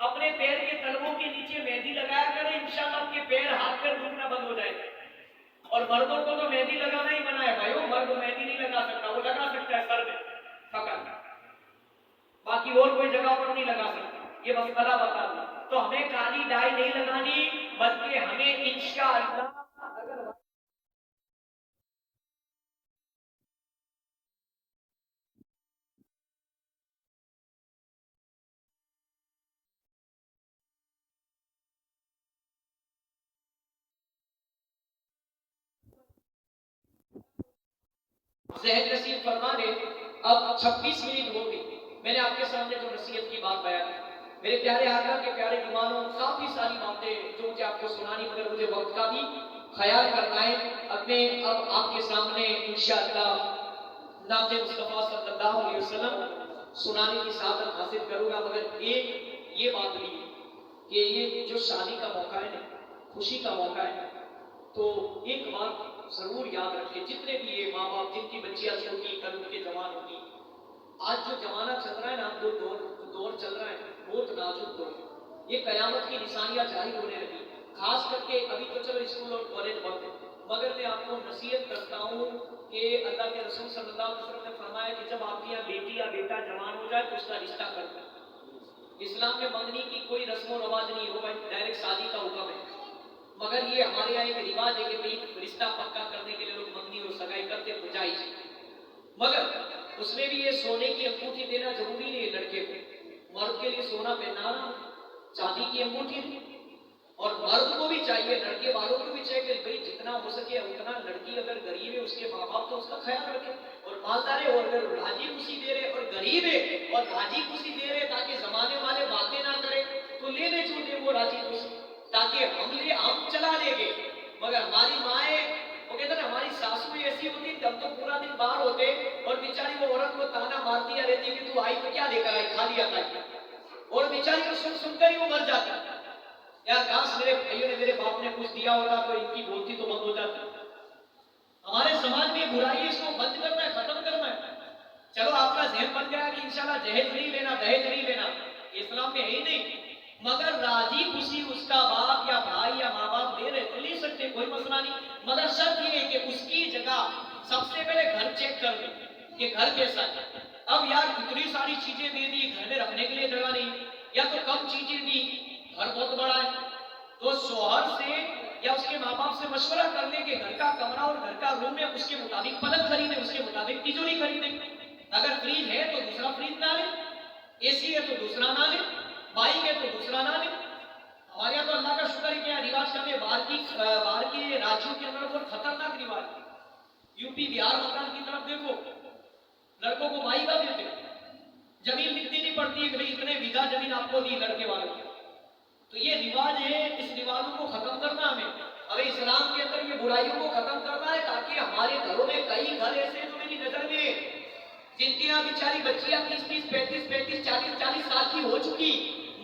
A: اپنے پیر کے تلووں کے نیچے مہندی لگایا کرے, انشاءاللہ آپ کے پیر ہاتھ پیر دکھنا بند ہو جائے. اور مردوں کو تو مہندی لگانا ہی منع ہے بھائی, وہ مرد مہندی نہیں لگا سکتا, وہ لگا سکتا ہے سر میں فقط, باقی اور کوئی جگہ پر نہیں لگا سکتا. یہ مسئلہ بتا دوں. تو ہمیں کالی ڈائی نہیں لگانی, بلکہ ہمیں انشاءاللہ اگر ذہن نصیب فرما دے. اب 26 منٹ ہو گئی, میں نے آپ کے سامنے جو نصیحت کی بات بیان کی, میرے پیارے آقا کے پیارے دیوانوں, کافی ساری باتیں جو مجھے آپ کو سنانی, مگر مجھے وقت کا بھی خیال کرنا ہے. اب آپ کے سامنے انشاءاللہ نعت مصطفیٰ صلی اللہ علیہ وسلم سنانے کی سعادت حاصل کروں گا. مگر ایک یہ بات بھی کہ یہ جو شادی کا موقع ہے نا, خوشی کا موقع ہے, تو ایک بات ضرور یاد رکھیں, جتنے بھی یہ ماں باپ جن کی بچیاں چھوٹی کل ان کے جوان ہوگی, آج جو زمانہ چل رہا ہے نا, جو دور چل رہا ہے, بہت نازک دور ہے. یہ قیامت کی نشانیاں ظاہر ہونے لگی, خاص کر کے ابھی تو چلو اسکول اور کالج بند ہے, مگر میں آپ کو نصیحت کرتا ہوں کہ اللہ کے رسول صلی اللہ علیہ وسلم نے فرمایا کہ جب آپ کی یہاں بیٹی یا بیٹا جوان ہو جائے تو اس کا رشتہ کر دو. اسلام میں منگنی کی کوئی رسم و رواج نہیں ہو, ڈائریکٹ شادی کا حکم ہے. مگر یہ ہمارے یہاں ایک رواج ہے کہ بھئی رشتہ پکا کرنے کے لیے لوگ منگنی اور سگائی کرتے تو جائز, مگر اس میں بھی یہ سونے کی انگوٹھی دینا ضروری نہیں ہے لڑکے کو. مرد کے لیے سونا پہنانا, چاندی کی انگوٹھی دی, اور مرد کو بھی چاہیے, لڑکے والوں کو بھی چاہیے کہ بھئی جتنا ہو سکے اتنا, لڑکی اگر غریب ہے اس کے ماں باپ تو اس کا خیال رکھے, اور مالدار ہے اور اگر راضی خوشی دے رہے, اور غریب ہے اور راضی خوشی دے رہے تاکہ زمانے والے باتیں نہ کریں, تو لے لے جو دے وہ راضی خوشی, تاکہ ہم چلا لیں گے. مگر ہماری مائیں, وہ کہتے ہیں ہماری ساسو ایسی ہوتی تھی, ہم تو پورا دن باہر ہوتے اور بیچاری وہ عورت کو تانا مارتی رہتی کہ تو آئی تو کیا لے کر آئی, کھا لیا تھا, اور بیچاری کو سن کر ہی وہ مر جاتی. یار کاش میرے بھائیوں نے, میرے باپ نے کچھ دیا ہوگا تو ان کی بولتی تو بند ہو جاتی. ہمارے سماج میں برائی ہے, اس کو بند کرنا ہے, ختم کرنا ہے. چلو آپ کا ذہن بن گیا کہ انشاءاللہ جہیز نہیں لینا, دہیج نہیں لینا, اسلام میں ہے ہی نہیں, مگر راضی خوشی اس کا باپ یا بھائی یا ماں باپ دے رہے تو لے سکتے, کوئی مسئلہ نہیں. مگر شرط یہ ہے کہ اس کی جگہ سب سے پہلے گھر چیک کر لیں کہ گھر کیسا ہے. اب یار اتنی ساری چیزیں دے دی, گھر میں رکھنے کے لیے جگہ نہیں, یا تو کم چیزیں دی, گھر بہت بڑا ہے, تو شوہر سے یا اس کے ماں باپ سے مشورہ کر لیں کہ گھر کا کمرہ اور گھر کا روم ہے, اس کے مطابق پلنگ خریدیں, اس کے مطابق تجوری خریدیں. اگر فریج ہے تو دوسرا فریج نہ لیں, اے سی ہے تو دوسرا نہ لیں, بائک ہے تو دوسرا نہ لیں. ہمارے یہاں تو اللہ کا شکر ہے کہ رواج کرنے, باہر کے راجیوں کے اندر بہت خطرناک رواج, یو پی بہار مکان کی طرف دیکھو, لڑکوں کو مائی کا دیتے, زمین لکھنی نہیں پڑتی ہے کہ اتنے بیگھا زمین آپ کو دی لڑکے والوں کی. تو یہ رواج ہے, اس رواجوں کو ختم کرنا ہمیں. ابھی اسلام کے اندر یہ برائیوں کو ختم کرنا ہے, تاکہ ہمارے گھروں میں کئی گھر ایسے جو میری نظر میں جن کی یہاں بیچاری بچیاں 30 35 40 سال کی ہو چکی,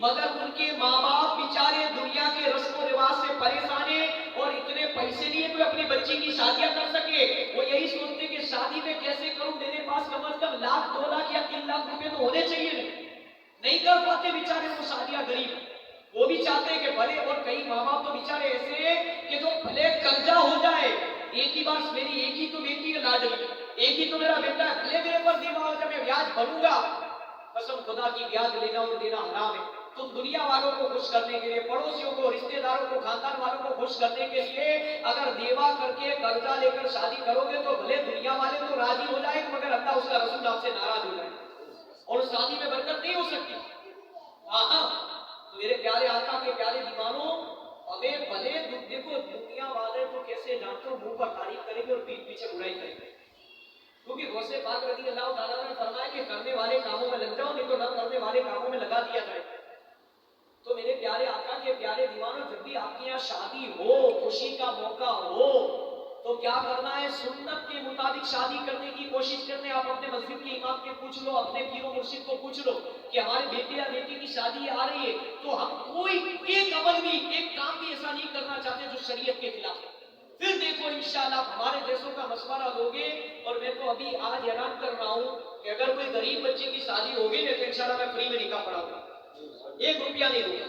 A: مگر ان کے ماں باپ بیچارے دنیا کے رسم و رواج سے پریشان ہیں, اور اتنے پیسے نہیں کوئی اپنی بچی کی شادیاں کر سکے. وہ یہی سوچتے کہ شادی میں کیسے کروں, میرے پاس کم از کم لاکھ 2 لاکھ یا 3 لاکھ روپے تو ہونے چاہیے. نہیں کر پاتے بیچارے وہ شادیاں غریب, وہ بھی چاہتے ہیں کہ بھلے, اور کئی ماں باپ تو بیچارے ایسے ہیں کہ جو بھلے قرضہ ہو جائے, ایک ہی بار میری ایک ہی تو بیٹی ہے لاڈلی, ایک ہی تو میرا بیٹا ہے, بھلے میرے پر دیوا ہو جائے میں بیاج بھروں گا, قسم خدا کی بیاج لینا اور دینا حرام ہے. تم دنیا والوں کو خوش کرنے کے لیے, پڑوسیوں کو, رشتہ داروں کو, خاندان والوں کو خوش کرنے کے لیے اگر دیوا کر کے قرضہ لے کر شادی کرو گے تو بھلے دنیا والے تو راضی ہو جائے, مگر اللہ اس کا رسول آپ سے ناراض ہو جائے, اور اس شادی میں برکت نہیں ہو سکتی. ہاں, میرے پیارے آقا کے پیارے دیوانوں, ہمیں بھلے دیکھو دنیا والے تو کیسے جانتے ہو, منہ پر تعریف کریں گے اور پیٹ پیچھے برائی کریں گے, کیونکہ غوث پاک رضی اللہ تعالیٰ نے فرمایا کہ کرنے والے کاموں میں لگ جاؤ, نہیں تو نہ کرنے والے کاموں میں لگا دیا جائے. تو میرے پیارے آقا کے پیارے دیوانوں, جب بھی آپ کے یہاں شادی ہو, خوشی کا موقع ہو, تو کیا کرنا ہے؟ سنت کے مطابق شادی کرنے کی کوشش کرنے. آپ اپنے مسجد کے امام کے پوچھ لو, اپنے پیر و مرشد کو پوچھ لو کہ ہمارے بیٹے یا بیٹی کی شادی آ رہی ہے تو ہم کوئی ایک عمل بھی, ایک کام بھی ایسا نہیں کرنا چاہتے جو شریعت کے خلاف ہے. پھر دیکھو انشاءاللہ ہمارے جیسوں کا مشورہ لوگے. اور میں تو ابھی آج اعلان کر رہا ہوں کہ اگر کوئی غریب بچے کی شادی ہوگی نا تو انشاءاللہ میں فری میں نکاح پڑھاؤں گا, 1 روپیہ نہیں دوں گا.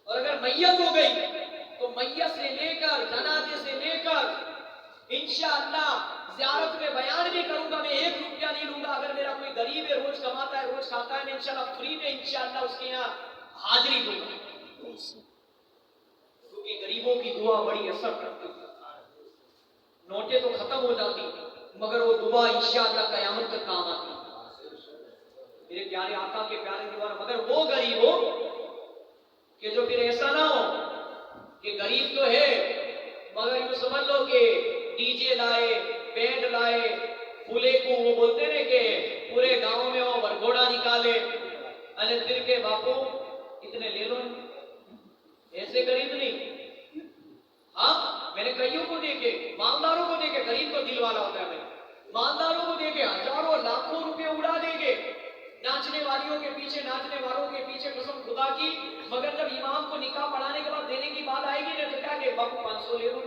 A: اور اگر میت ہو گئی تو میت سے لے کر جنازے سے لے کر انشاءاللہ زیارت میں بیان بھی کروں گا, میں 1 روپیہ نہیں لوں گا. اگر میرا کوئی غریب ہے, روز کماتا ہے, روز کھاتا ہے, میں انشاءاللہ فری میں انشاءاللہ اس کے یہاں حاضری دوں گا. کیونکہ غریبوں کی دعا بڑی اثر کرتی ہے. نوٹیں تو ختم ہو جاتی مگر وہ دعا انشاءاللہ قیامت تک کام آتی. میرے پیارے آقا کے پیارے دیوار, مگر وہ غریب ہو کہ جو پھر ایسا نہ ہو کہ غریب تو ہے مگر یوں سمجھ لو کہ ڈی جے لائے, بینڈ لائے, پھولے کو وہ بولتے ہیں کہ پورے گاؤں میں وہ برگوڑا نکالے, ارے پھر کے باپو اتنے لے لو. ایسے غریب نہیں. ہاں میں نے کئیوں کو دیکھے, مالداروں کو دیکھے, غریب تو دل والا ہوتا ہے. مالداروں کو دیکھے ہزاروں لاکھوں روپے اڑا دیں گے ناچنے والیوں کے پیچھے, ناچنے والوں کے پیچھے, قسم خدا کی. مگر جب امام کو نکاح پڑھانے کے بعد دینے کی بات آئے گی نا تو کیا کہ باپو 500 لے لو.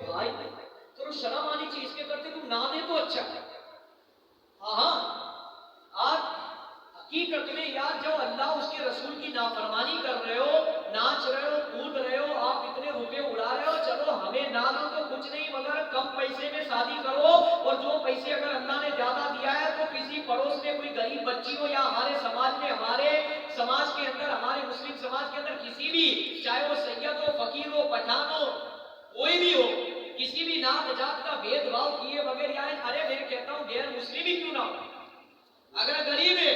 A: بھائی تو شرم آنی چاہیے, اس کے کرتے تم نہ دے تو اچھا ہے. ہاں آج حقیقت میں یار جو اللہ اس کے رسول کی نافرمانی کر رہے ہو, ناچ رہے ہو, کود رہے ہو, آپ اتنے روپے اڑا رہے ہو, چلو ہمیں نہ دو تو کچھ نہیں مگر کم پیسے میں شادی کرو. اور جو پیسے اگر اللہ نے زیادہ دیا ہے تو کسی پڑوس میں کوئی غریب بچی ہو یا ہمارے سماج میں, ہمارے سماج کے اندر, ہمارے مسلم سماج کے اندر کسی بھی, چاہے وہ سید ہو, فقیر ہو, پٹھان ہو, کوئی بھی ہو, کسی بھی نام جات کا بھید بھاؤ کیے بغیر یا ارے میں کہتا ہوں غیر مسلم ہی کیوں نہ ہو, اگر غریب ہے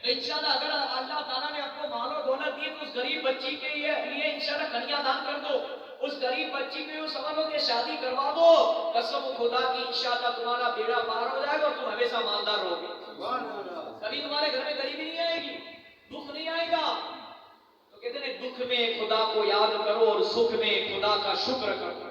A: تو انشاءاللہ اگر اللہ تعالیٰ نے آپ کو مال و دولت دی تو اس غریب بچی کے لیے انشاءاللہ کنیا دان کر دو. اس غریب بچی کو یوں سمجھ لو کہ شادی کروا دو. قسم خدا کی انشاءاللہ تمہارا بیڑا پار ہو جائے گا اور تم ہمیشہ مالدار رہو گے. کبھی تمہارے گھر میں غریبی نہیں آئے گی, دکھ نہیں آئے گا. تو کہتے ہیں دکھ میں خدا کو یاد کرو اور سکھ میں خدا کا شکر کرو.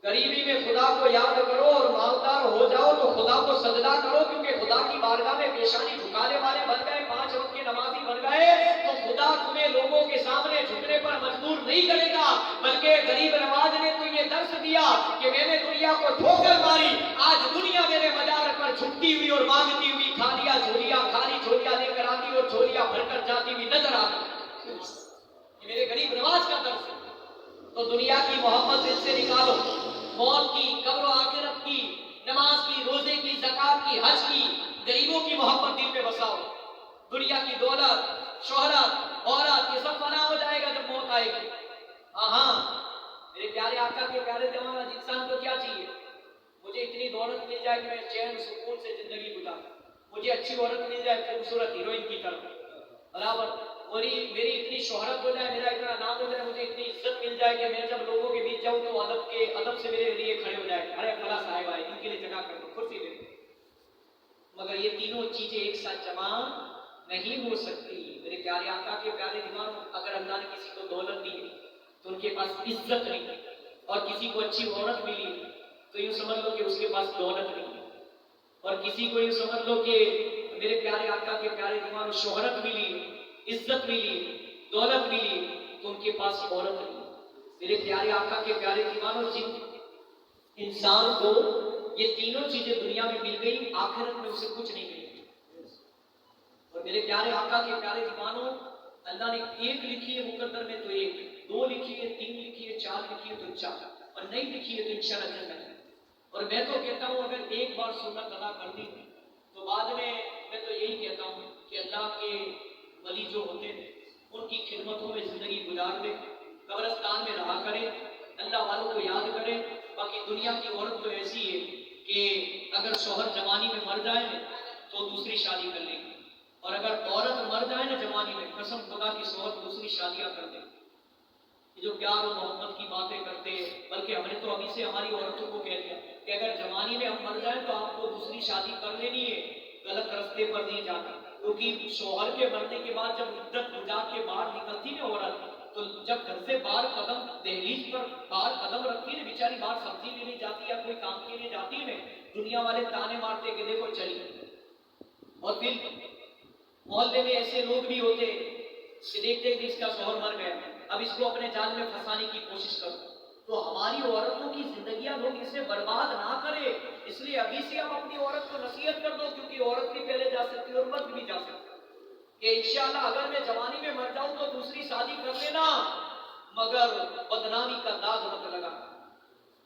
A: غریبی میں خدا کو یاد کرو اور مالدار ہو جاؤ تو خدا کو سجدہ کرو, کیونکہ خدا کی بارگاہ میں پیشانی جھکانے والے بن گئے, 5 وقت کے نمازی بن گئے تو خدا تمہیں لوگوں کے سامنے جھکنے پر مجبور نہیں کرے گا. بلکہ غریب نواز نے تو یہ درس دیا کہ میں نے دنیا کو ٹھوکر ماری, آج دنیا میرے مزار پر جھکتی ہوئی اور مانگتی ہوئی خالیاں جھولیاں, خالی جھولیاں لے کر آتی اور جھولیاں بھر کر جاتی ہوئی نظر آتی. یہ میرے غریب نواز کا درس ہے. تو دنیا کی محبت دل سے نکالو, موت کی, قبر و آخرت کی, نماز کی, روزے کی, زکات کی, حج کی, غریبوں کی محبت دل میں بساؤ. دنیا کی دولت, شہرت, عورت, یہ سب فنا ہو جائے گا جب موت آئے گی. ہاں میرے پیارے آقا کے پیارے جوان, انسان کو کیا چاہیے؟ مجھے اتنی دولت مل جائے کہ میں چین سکون سے زندگی گزاروں, مجھے اچھی عورت مل جائے خوبصورت ہیروئن کی طرح, برابر میری اتنی شہرت ہو جائے, میرا اتنا نام ہو جائے, مجھے اتنی عزت مل جائے کہ میں جب لوگوں کے بیچ جاؤں تو ادب سے میرے لیے کھڑے ہو جائے, ارے فلاں صاحب آئے, ان کے لیے جگہ کر دو, کرسی دے دو. مگر یہ تینوں چیزیں ایک ساتھ جمع نہیں ہو سکتی. میرے پیارے آقا کے پیارے دیوانوں, اگر اللہ نے کسی کو دولت دی تو ان کے پاس عزت نہیں, اور کسی کو اچھی عورت ملی تو یوں سمجھ لو کہ اس کے پاس دولت نہیں, اور کسی کو یوں سمجھ لو کہ میرے پیارے آقا کے پیارے دیوانوں شہرت ملی, عزت ملی, دولت ملی تو ان کے پاس عورت نہیں. میرے پیارے آقا کے پیارے دیوانوں, جن انسان کو یہ تینوں چیزیں دنیا میں مل گئی, آخرت میں اسے کچھ نہیں ملے گی. اور میرے پیارے آقا کے پیارے دیوانوں, اللہ نے 1 لکھی ہے مقدر میں تو 1, 2 لکھی ہے, 3 لکھی ہے, 4 لکھی ہے تو 4, اور نہیں لکھی ہے تو انشاءاللہ جنت ہے. اور میں تو کہتا ہوں اگر ایک بار سنت ادا کر دی تو بعد میں تو یہی کہتا ہوں کہ اللہ کے ولی جو ہوتے ہیں ان کی خدمتوں میں زندگی گزار دے, قبرستان میں رہا کرے, اللہ والوں کو یاد کرے. باقی دنیا کی عورت تو ایسی ہے کہ اگر شوہر جوانی میں مر جائے تو دوسری شادی کر لے گی, اور اگر عورت مر جائے نا جوانی میں, قسم خدا کی شوہر دوسری شادیاں کر دے. جو پیار و محبت کی باتیں کرتے ہیں, بلکہ ہم نے تو ابھی سے ہماری عورتوں کو کہہ دیا کہ اگر جوانی میں ہم مر جائیں تو آپ کو دوسری شادی کر لینی ہے, غلط راستے پر نہیں جانا. کیونکہ شوہر کے مرنے کے بعد جب عدت گزار کے باہر نکلتی نا عورت جب گھر سے باہر قدم دہلیز پر باہر قدم رکھتی ہے بیچاری باہر سبزی لینے جاتی یا کوئی کام کے لیے جاتی ہے دنیا والے تانے مارتے کہ دیکھو چلی. اور پھر محلے میں ایسے لوگ بھی ہوتے کہ دیکھتے کہ اس کا شوہر مر گیا, اب اس کو اپنے جال میں پھنسانے کی کوشش کرو. تو ہماری عورتوں کی زندگیاں لوگ اسے برباد نہ کرے, اس لیے ابھی سے ہم اپنی عورت کو نصیحت کر دو, کیونکہ عورت بھی پہلے جا سکتی ہے اور مرد بھی جا سکتا ہے, کہ انشاءاللہ اگر میں جوانی میں مر جاؤں تو دوسری شادی کر لینا, مگر بدنامی کا داغ مت لگا.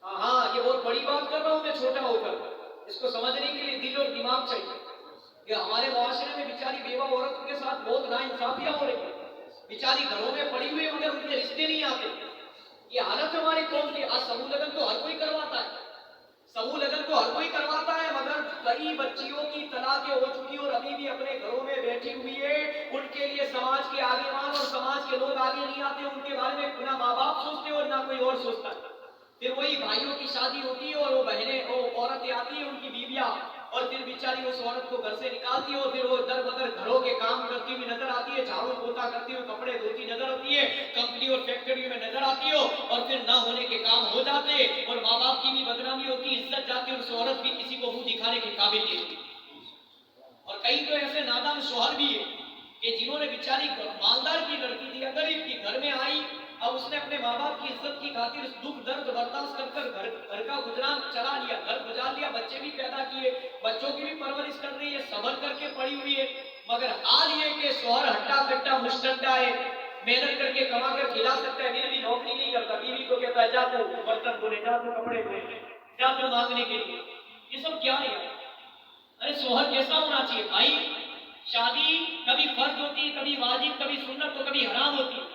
A: ہاں یہ بہت بڑی بات کر رہا ہوں میں چھوٹا ہو کر, اس کو سمجھنے کے لیے دل اور دماغ چاہیے کہ ہمارے معاشرے میں بیچاری بیوہ عورتوں کے ساتھ بہت ناانصافیاں ہو رہی ہیں, بیچاری گھروں میں پڑی ہوئی مگر ان کے رشتے نہیں آتے. یہ حالت ہماری قوم کی. آج سموہ لگن تو ہر کوئی کرواتا ہے, سموہ لگن تو ہر کوئی کرواتا ہے, مگر کئی بچیوں کی طلاقیں ہو چکی اور ابھی بھی اپنے گھروں میں بیٹھی ہوئی ہے. ان کے لیے سماج کے آگےوان اور سماج کے لوگ آگے نہیں آتے, ان کے بارے میں نہ ماں باپ سوچتے اور نہ کوئی اور سوچتا ہے. پھر وہی بھائیوں کی شادی ہوتی ہے اور وہ بہنیں وہ عورتیں آتی ہیں ان کی بیویاں, اور پھر بیچاری اس عورت کو گھر سے نکالتی ہے اور پھر وہ در بدر گھروں کے کام کرتی ہوئی نظر آتی ہے, جھاڑو پوتا کرتی ہوئی کپڑے دھوتی نظر آتی ہے, کمپنی اور فیکٹریوں میں نظر آتی ہو, اور پھر نہ ہونے کے کام ہو جاتے اور ماں باپ کی بھی بدنامی ہوتی, عزت جاتی اور اس عورت بھی کسی کو منہ دکھانے کے قابل نہیں ہوتی. اور کئی تو ایسے نادان شوہر بھی ہے کہ جنہوں نے بیچاری مالدار کی لڑکی تھی, اگر ان کی گھر میں آئی, اب اس نے اپنے ماں باپ کی عزت کی خاطر دکھ درد برداشت کر گھر کا گزران چلا لیا, گھر گزار لیا, بچے بھی پیدا کیے, بچوں کی بھی پرورش کر رہی ہے, صبر کر کے پڑی ہوئی ہے, مگر حال یہ کہ شوہر ہٹا کٹا مشتنڈا ہے, محنت کر کے کما کر کھلا سکتا ہے, پھر بھی نوکری نہیں کرتا, بیوی کو کہتا ہے جا تو برتن دھونے, جا تو کپڑے دھونے, جا تو مانگنے کے لیے. یہ سب کیا نہیں ہے؟ ارے شوہر کیسا ہونا چاہیے بھائی؟ شادی کبھی فرض ہوتی, کبھی واجب, کبھی سنت, تو کبھی حرام ہوتی.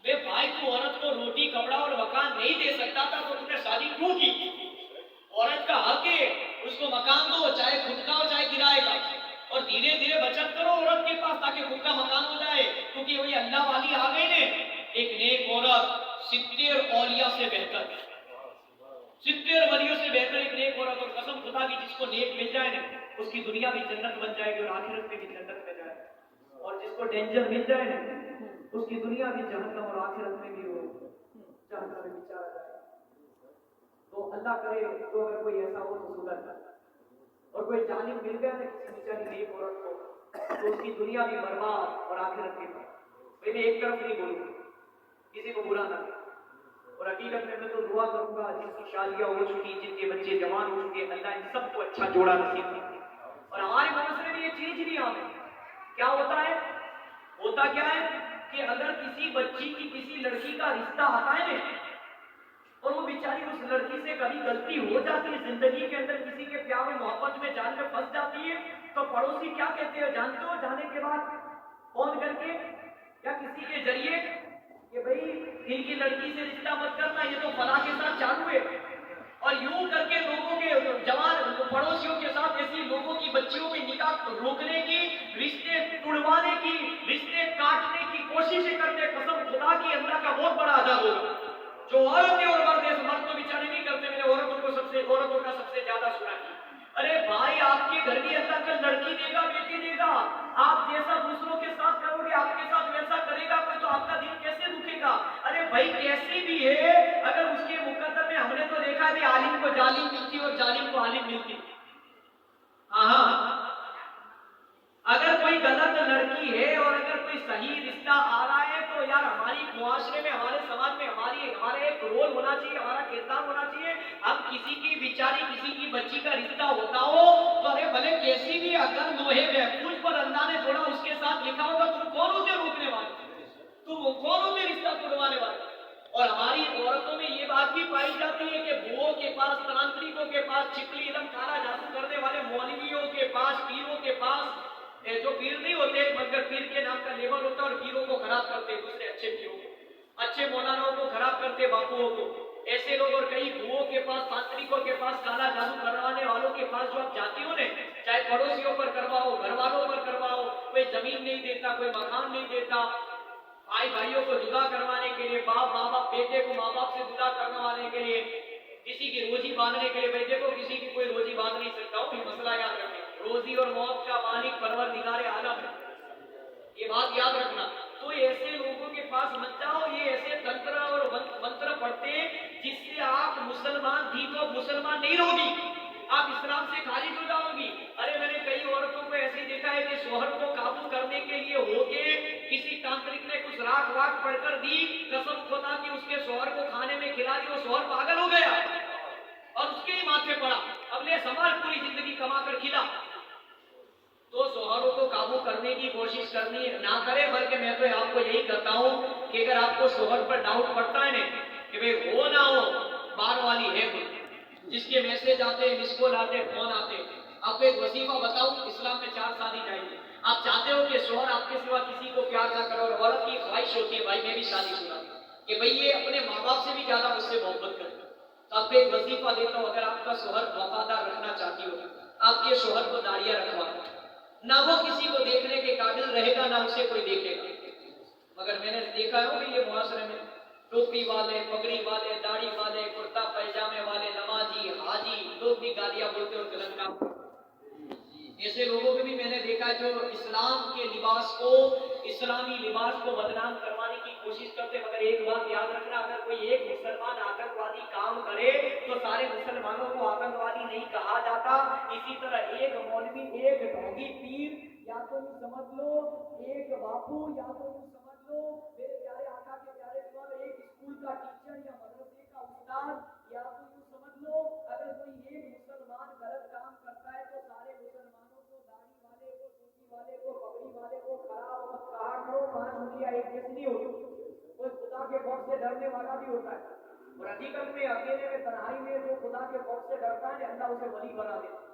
A: بے بھائی تو عورت کو روٹی کپڑا اور مکان نہیں دے سکتا تھا تو تم نے شادی کیوں کی؟ عورت کا حق ہے اس کو مکان دو, چاہے خود کا ہو چاہے کرائے کا, اور دھیرے دھیرے بچت کرو عورت کے پاس تاکہ خود کا مکان ہو جائے, کیونکہ وہی اللہ والی آ گئی نے. ایک نیک عورت 70 اولیاء سے بہتر, 70 ولیوں سے بہتر ایک نیک عورت, اور قسم خدا کی جس کو نیک مل جائے نا اس کی دنیا بھی جنت بن جائے گی اور آخرت میں بھی جنت میں جائے, اور جس کو ڈینجر مل جائے نا اس کی دنیا بھی جہنم اور آخرت میں بھی وہ جہنم میں بیچارہ جائے. تو اللہ کرے تو اگر کوئی ایسا ہو تو سدھر جائے, اور کوئی ظالم مل گیا نا کسی بیچاری نیک عورت کو تو اس کی دنیا بھی برباد اور آخرت بھی برباد. میں ایک طرف نہیں بولوں کسی کو برا نہ, اور حقیقت میں تو دعا کروں گا جن کی شادیاں ہو چکی, جن کے بچے جوان ہو چکے, اللہ ان سب کو اچھا جوڑا نصیب کرے. اور ہمارے معاشرے میں یہ چیز نہیں آتی. کیا ہوتا ہے؟ ہوتا کیا ہے کہ اگر کسی بچی کی کسی لڑکی کا رشتہ آتا ہے نا اور وہ بیچاری اس لڑکی سے کبھی غلطی ہو جاتی ہے, زندگی کے اندر کسی کے پیار و محبت میں جان میں پھنس جاتی ہے, تو پڑوسی کیا کہتے ہیں جانتے ہو؟ جانے کے بعد فون کر کے یا کسی کے ذریعے کہ بھئی ان کی لڑکی سے رشتہ مت کرنا, یہ تو فلاں کے ساتھ چالو ہے, اور یوں کر کے لوگوں کے جوان پڑوسیوں کے ساتھ ایسی لوگوں کی بچیوں میں نکاح روکنے کی, رشتے توڑوانے کی, رشتے کاٹنے کی کوششیں کرتے. قسم خدا کی اللہ کا بہت بڑا عذاب ہوگا. جو عورتیں اور مرد ہیں, مرد تو بیچارے نہیں کرتے, میں نے عورتوں کا سب سے زیادہ سنا ہے. ارے بھائی آپ کے گھر بھی اللہ کا لڑکی دے گا, بیٹی دے گا, آپ جیسا دوسروں کے ساتھ کرو گے آپ کے ساتھ ویسا کرے گا کوئی, تو آپ کا دل کیسے دکھے گا؟ ارے بھائی کیسی بھی ہے اگر اس کے مقدر میں ہم نے تو دیکھا ہے عالم کو جالم ملتی اور جالم کو عالم ملتی. ہاں اگر کوئی غلط لڑکی ہے اور اگر کوئی صحیح رشتہ آ رہا ہے تو یار ہماری معاشرے میں, ہمارے سماج میں ہمارا ایک رول ہونا چاہیے, ہمارا کردار ہونا چاہیے. اب کسی کی بیچاری کسی کی بچی کا رشتہ ہوتا ہو تو ارے بھلے کیسی بھی اگر لوہے محفوظ پر اللہ نے جوڑا اس کے ساتھ لکھا ہوگا, تم کون ہوتے روکنے والے, تم کون ہوتے رشتہ توڑوانے والے. اور ہماری عورتوں میں یہ بات بھی پائی جاتی ہے کہ بوؤں کے پاس, ترانترکوں کے پاس, چھپلی علم کالا جادو کرنے والے مولویوں کے پاس, پیروں کے پاس, جو پیر نہیں ہوتے مگر پیر کے نام کا لیبل ہوتا ہے, اور پیروں کو خراب کرتے دوسرے اچھے پیروں کو, اچھے مولانا کو خراب کرتے باپوؤں کو, ایسے لوگ. اور کئی بوؤں کے پاس, تانترکوں کے پاس, کالا جادو کروانے والوں کے پاس جو آپ جاتی ہو نا, چاہے پڑوسیوں پر کرواؤ, گھر والوں پر کرواؤ, کوئی زمین نہیں دیتا, کوئی مکان نہیں دیتا, بھائی بھائیوں کو جدا کروانے کے لیے, باپ ماں باپ بیٹے کو ماں باپ سے جدا کروانے کے لیے, کسی کی روزی باندھنے کے لیے. بھائی دیکھو کسی کی کوئی روزی باندھ نہیں سکتا ہو, یہ مسئلہ یاد رکھیں, روزی اور موت کا مالک پروردگار عالم ہے, یہ بات یاد رکھنا. تو ایسے لوگوں کے پاس مت جاؤ, یہ ایسے کرنے کے لیے ہو کے کسی تانترک نے کچھ راک واک پڑھ کر دی، قسم خدا کی اس کے شوہر کو کھانے میں کھلا دی، وہ شوہر پاگل ہو گیا اور اس کے ہی ماتھے پڑا، اب لے سنبھال پوری زندگی کما کر کھلا۔ تو شوہروں کو قابو کرنے کی کوشش کرنی نہ کرے، بلکہ میں تو آپ کو یہی کہتا ہوں کہ اگر آپ کو شوہر پر ڈاؤٹ پڑتا ہے نا کہ بھئی ہو نہ ہو، بار والی ہے کوئی جس کے میسج آتے ہیں، مس کال آتے ہیں، فون آتے ہیں، آپ کو ایک وظیفہ بتاؤں، اسلام میں 4 شادی جائز ہے۔ آپ چاہتے ہو کہ شوہر آپ کے سوا کسی کو پیار نہ کرے، اور عورت کی خواہش ہوتی ہے بھائی میں بھی شادی سنا کہ بھئی یہ اپنے ماں باپ سے بھی زیادہ مجھ سے محبت کرے، تو آپ کو ایک وظیفہ دیتا ہوں، اگر آپ کا شوہر وفادار رکھنا چاہتی ہو، آپ کے شوہر کو داڑیاں رکھوانا، نہ وہ کسی کو دیکھنے کے قابل رہے گا، نہ اسے کوئی دیکھے گا۔ مگر میں نے دیکھا ہے کہ یہ معاشرے میں ٹوپی والے، پگڑی والے، داڑھی والے، کرتا پیجامے والے، نمازی، حاجی لوگ بھی گالیاں بولتے اور غلط کام کرتے۔ ایسے لوگوں کو بھی میں نے دیکھا جو اسلام کے لباس کو، اسلامی لباس کو بدنام کروانے کی کوشش کرتے، مگر ایک بات یاد رکھنا، اگر کوئی ایک مسلمان آتنکوادی کام کرے تو سارے مسلمانوں کو آتنکوادی نہیں کہا جاتا۔ اسی طرح ایک مولوی، ایک ڈھونگی پیر، یا تو یوں سمجھ لو ایک باپو، یا تو یوں سمجھ لو میرے پیارے آقا کے پیارے دیوار، ایک اسکول کا ٹیچر یا مدرسے کا استاد، یا تو یوں سمجھ لو اگر کوئی ایک مسلمان غلط کام کرتا ہے تو سارے مسلمانوں کو، داڑھی والے کو، ٹوپی والے کو، پگڑی والے کو خراب مت کہا کرو، 5 انگلیاں ایک جیسی نہیں ہوتی، کوئی خدا کے خوف سے ڈرنے والا بھی ہوتا ہے، اور حقیقت میں اکیلے میں تنہائی میں جو خدا کے خوف سے ڈرتا ہے اللہ اسے ولی بنا دیتا ہے۔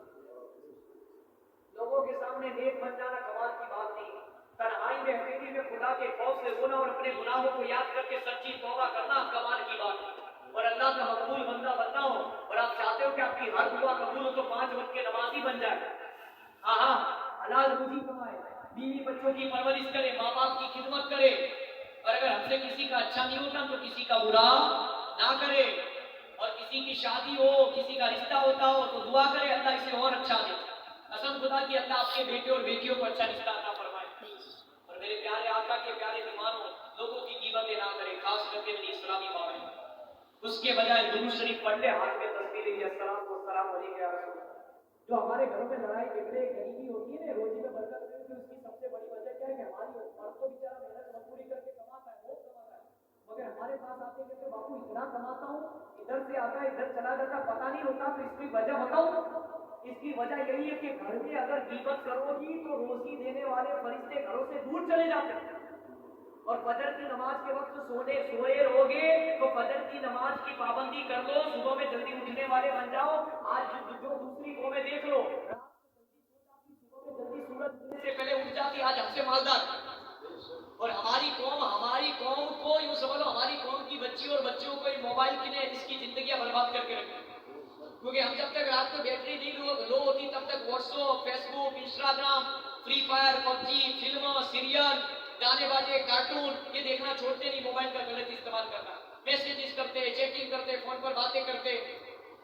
A: لوگوں کے سامنے نیک بن جانا کمال کی بات نہیں، تنہائی میں اکیلی میں خدا کے خوف سے رونا اور اپنے گناہوں کو یاد کر کے سچی توبہ کرنا کمال کی بات ہے، اور اللہ کا مقبول بندہ بننا ہو، اور آپ چاہتے ہو کہ آپ کی ہر دعا قبول ہو تو 5 وقت کے نمازی بن جائے، ہاں حلال روزی کمائے، بیوی بچوں کی پرورش کرے، ماں باپ کی خدمت کرے، اور اگر ہم سے کسی کا اچھا نہیں ہوتا تو کسی کا برا نہ کرے، اور کسی کی شادی ہو، کسی کا رشتہ ہوتا ہو تو دعا کرے اللہ اسے اور اچھا دے، قسم خدا کی اللہ آپ کے بیٹے اور بیٹیوں کو اچھا رشتہ عطا فرمائے۔ اور میرے پیارے آقا کے پیارے مہمانوں، لوگوں کی غیبتیں نہ کرے، خاص کر کے میری اسلامی ماں، اس کے بجائے درود شریف پڑھ لے، ہاتھ میں تسبیح لے، السلام والسلام علیک یا رسول اللہ۔ جو ہمارے گھروں میں لڑائی جھگڑے غریبی ہوتی ہے نا، روزی میں برکت نہیں ہوتی، اس کی سب سے بڑی وجہ کیا ہے کہ ہماری مرد تو بیچارہ محنت مزدوری کر کے کماتا ہے، بہت کماتا ہے، مگر ہمارے پاس آتے ہیں کہ باپو اتنا کماتا ہوں، ادھر سے آتا ہے ادھر چلا جاتا، پتہ نہیں ہوتا، تو اس کی وجہ بتاؤں؟ اس کی وجہ یہی ہے کہ گھر میں اگر غیبت کرو گی تو روزی دینے والے فرشتے گھروں سے دور چلے جاتے ہیں، اور فجر کی نماز کے وقت سوئے رہو گے تو فجر کی نماز کی پابندی کر لو، صبح میں جلدی اٹھنے والے بن جاؤ۔ آج جو دوسری قومیں دیکھ لو، صبح میں جلدی سورج اٹھنے سے پہلے اٹھ جاتی، آج ہم سے مالدار، اور ہماری قوم کو یوں سمجھ لو، ہماری قوم کی بچی اور بچوں کو موبائل کی نے اس کی زندگیاں برباد کر کے رکھی، کیونکہ ہم جب تک رات کو بیٹری نہیں لو ہوتی تب تک واٹس ایپ، فیس بک، انسٹاگرام، فری فائر، پب جی، فلم، سیریل، گانے باجے، کارٹون یہ دیکھنا چھوڑتے نہیں، موبائل کا غلط استعمال کرنا، میسیجز کرتے، چیٹنگ کرتے، فون پر باتیں کرتے،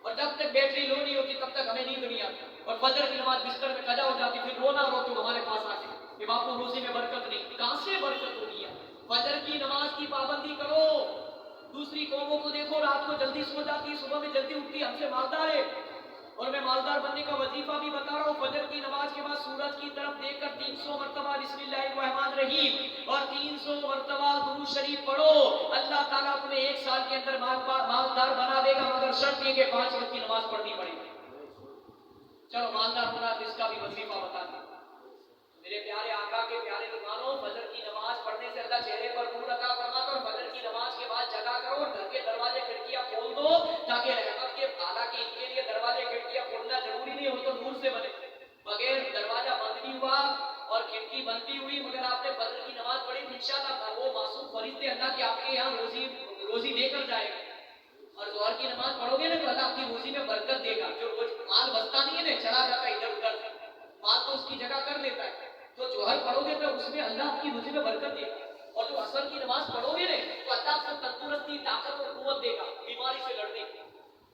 A: اور جب تک بیٹری لو نہیں ہوتی تب تک ہمیں نیند نہیں آتی، اور فجر کی نماز بستر میں قضا ہو جاتی، پھر رونا رو تو ہمارے پاس آتے کہ باپو روزی میں برکت نہیں، کہاں سے برکت ہوگی؟ فجر کی نماز کی پابندی کرو۔ دوسری قوموں کو دیکھو، رات کو جلدی سو جاتی، صبح میں جلدی اٹھتی، ہم سے مالدار ہے، اور میں مالدار بننے کا وظیفہ بھی بتا رہا ہوں، فجر کی نماز کے بعد سورج کی طرف دیکھ کر 300 مرتبہ بسم اللہ الرحمن الرحیم اور 300 مرتبہ درود شریف پڑھو، اللہ تعالیٰ تمہیں 1 سال کے اندر مالدار بنا دے گا، مگر شرط یہ کہ 5 وقت کی نماز پڑھنی پڑے گی۔ چلو مالدار ہونا تو اس کا بھی وظیفہ بتا دیں۔ میرے پیارے آقا کے پیارے مہمانوں، فجر کی نماز پڑھنے سے اللہ چہرے پر نور عطا فرماتا ہے، اور فجر کی نماز کے بعد جگا کرو اور گھر کے دروازے کھڑکیاں کھول دو تاکہ رحمت کے حالانکہ ان کے لیے دروازے کھڑکیاں کھولنا ضروری نہیں ہو تو نور سے بنے، بغیر دروازہ بند نہیں ہوا اور کھڑکی بندی ہوئی مگر آپ نے فجر کی نماز پڑھی، انشاءاللہ وہ معصوم فرشتے اللہ کے آپ کے یہاں روزی دے کر جائے گا، اور ظہر کی نماز پڑھو گے نا تو اللہ آپ کی روزی میں برکت دے گا، جو روز مال بستا نہیں ہے نا، چلا جاتا ہے ادھر ادھر، مال تو اس کی جگہ کر لیتا ہے، تو جوہر پڑھو گے تو اس میں اللہ آپ کی روزی میں برکت دے گا، اور جو عصر کی نماز پڑھو گے نا تو اللہ آپ کو تندرستی، طاقت اور قوت دے گا بیماری سے لڑنے کی،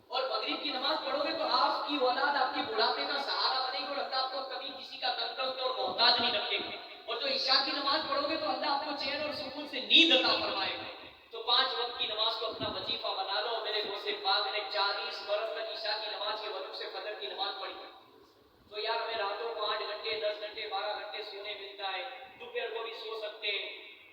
A: اور مغرب کی نماز پڑھو گے تو آپ کی اولاد آپ کے بڑھاپے کا سہارا بنے گی، اور اللہ آپ کو کبھی کسی کا تنگ اور محتاج نہیں رکھے گا، اور جو عشاء کی نماز پڑھو گے تو اللہ آپ کو چین اور سکون سے نیند عطا فرمائے گا۔ تو 5 وقت کی نماز کو اپنا وظیفہ بنا لو۔ میرے غوث پاک نے 40 برس تک عشاء کی نماز کے وضو سے فجر کی نماز پڑھی، تو یار ہمیں راتوں کو 8 گھنٹے 10 گھنٹے 12 گھنٹے سونے ملتا ہے،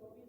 A: 24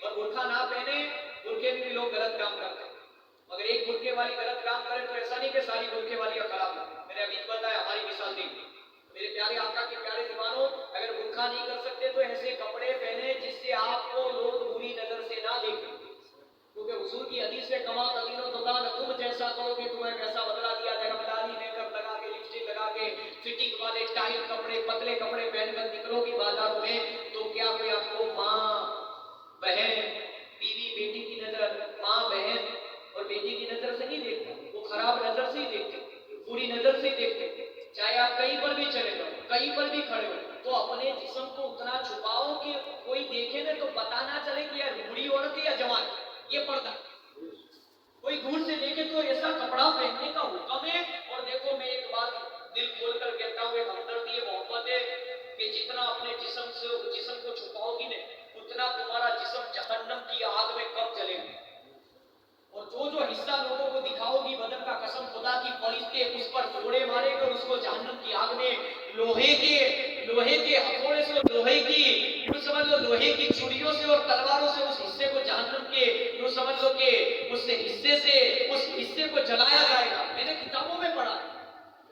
A: اور برقع نہ پہنے، برقعے میں بھی لوگ غلط کام کرتے ہیں، مگر ایک برقعے والی غلط کام کرے تو ایسا نہیں کہ ساری برقعے والی کا خراب ہے۔ میں نے ابھی بتایا ہماری مثال دی، میرے پیارے آقا کے پیارے دیوانوں، اگر برقع نہیں کر سکتے تو ایسے کپڑے پہنے جس سے آپ کو لوگ بری نظر سے نہ دیکھیں، کیونکہ حضور کی حدیث سے کما تدینو تدان، تم جیسا کرو گے تمہیں ویسا بدلا دیا جائے گا۔ داڑھی میک اپ لگا کے، لپسٹک لگا کے، فٹنگ والے ٹائٹ کپڑے، پتلے کپڑے پہن کر نکلو گی بازاروں میں تو کیا کوئی آپ کو ماں بہن بیوی بیٹی کی نظر، ماں بہن اور بیٹی کی نظر سے نہیں دیکھتا، وہ خراب نظر سے ہی دیکھتے، بری نظر سے ہی دیکھتے۔ چاہے آپ کہیں پر بھی چلے جاؤ، کہیں پر بھی کھڑے ہو، تو اپنے جسم کو اتنا چھپاؤ کہ کوئی دیکھے نا تو پتا نہ چلے کہ یار بوڑھی عورت ہے یا جوان، یہ پردہ۔ کوئی دور سے دیکھے تو ایسا کپڑا پہننے کا حکم ہے۔ اور دیکھو میں ایک بات دل کھول کر کہتا ہوں، ایک ہمدردی ہے، محبت ہے کہ جتنا اپنے جسم کو چھپاؤ گی نا، اتنا تمہارا جسم جہنم کی آگ میں کم جلے گا۔ اور جو حصہ لوگوں کو دکھاؤ گی بدن کا، قسم خدا کی فرشتے اس پر کوڑے مارے گا اور اس کو جہنم کی آگ میں لوہے کے ہتھوڑے سے، لوہے کی یوں سمجھ لو لوہے کی چھریوں سے اور تلواروں سے اس حصے کو جہنم کے یوں سمجھ لو کہ اس حصے کو جلایا جائے گا۔ میں نے کتابوں میں پڑھا ہے،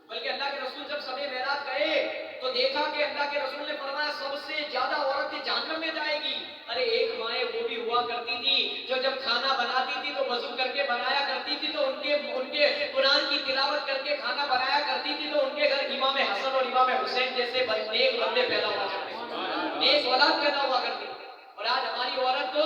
A: بلکہ اللہ کے رسول جب شب معراج گئے تو دیکھا کہ اللہ کے رسول نے فرمایا سب سے زیادہ عورتیں جہنم میں جائے گی۔ ارے ایک مائیں وہ بھی ہوا کرتی تھی جو جب کھانا بناتی تھی تو وضو کر کے بنایا کرتی تھی، تو ان کے قرآن کی تلاوت کر کے کھانا بنایا کرتی تھی، تو ان کے گھر امام حسن اور امام حسین جیسے نیک بندے پیدا ہوا کرتے تھے، نیک اولاد پیدا ہوا کرتی تھی۔ اور آج ہماری عورت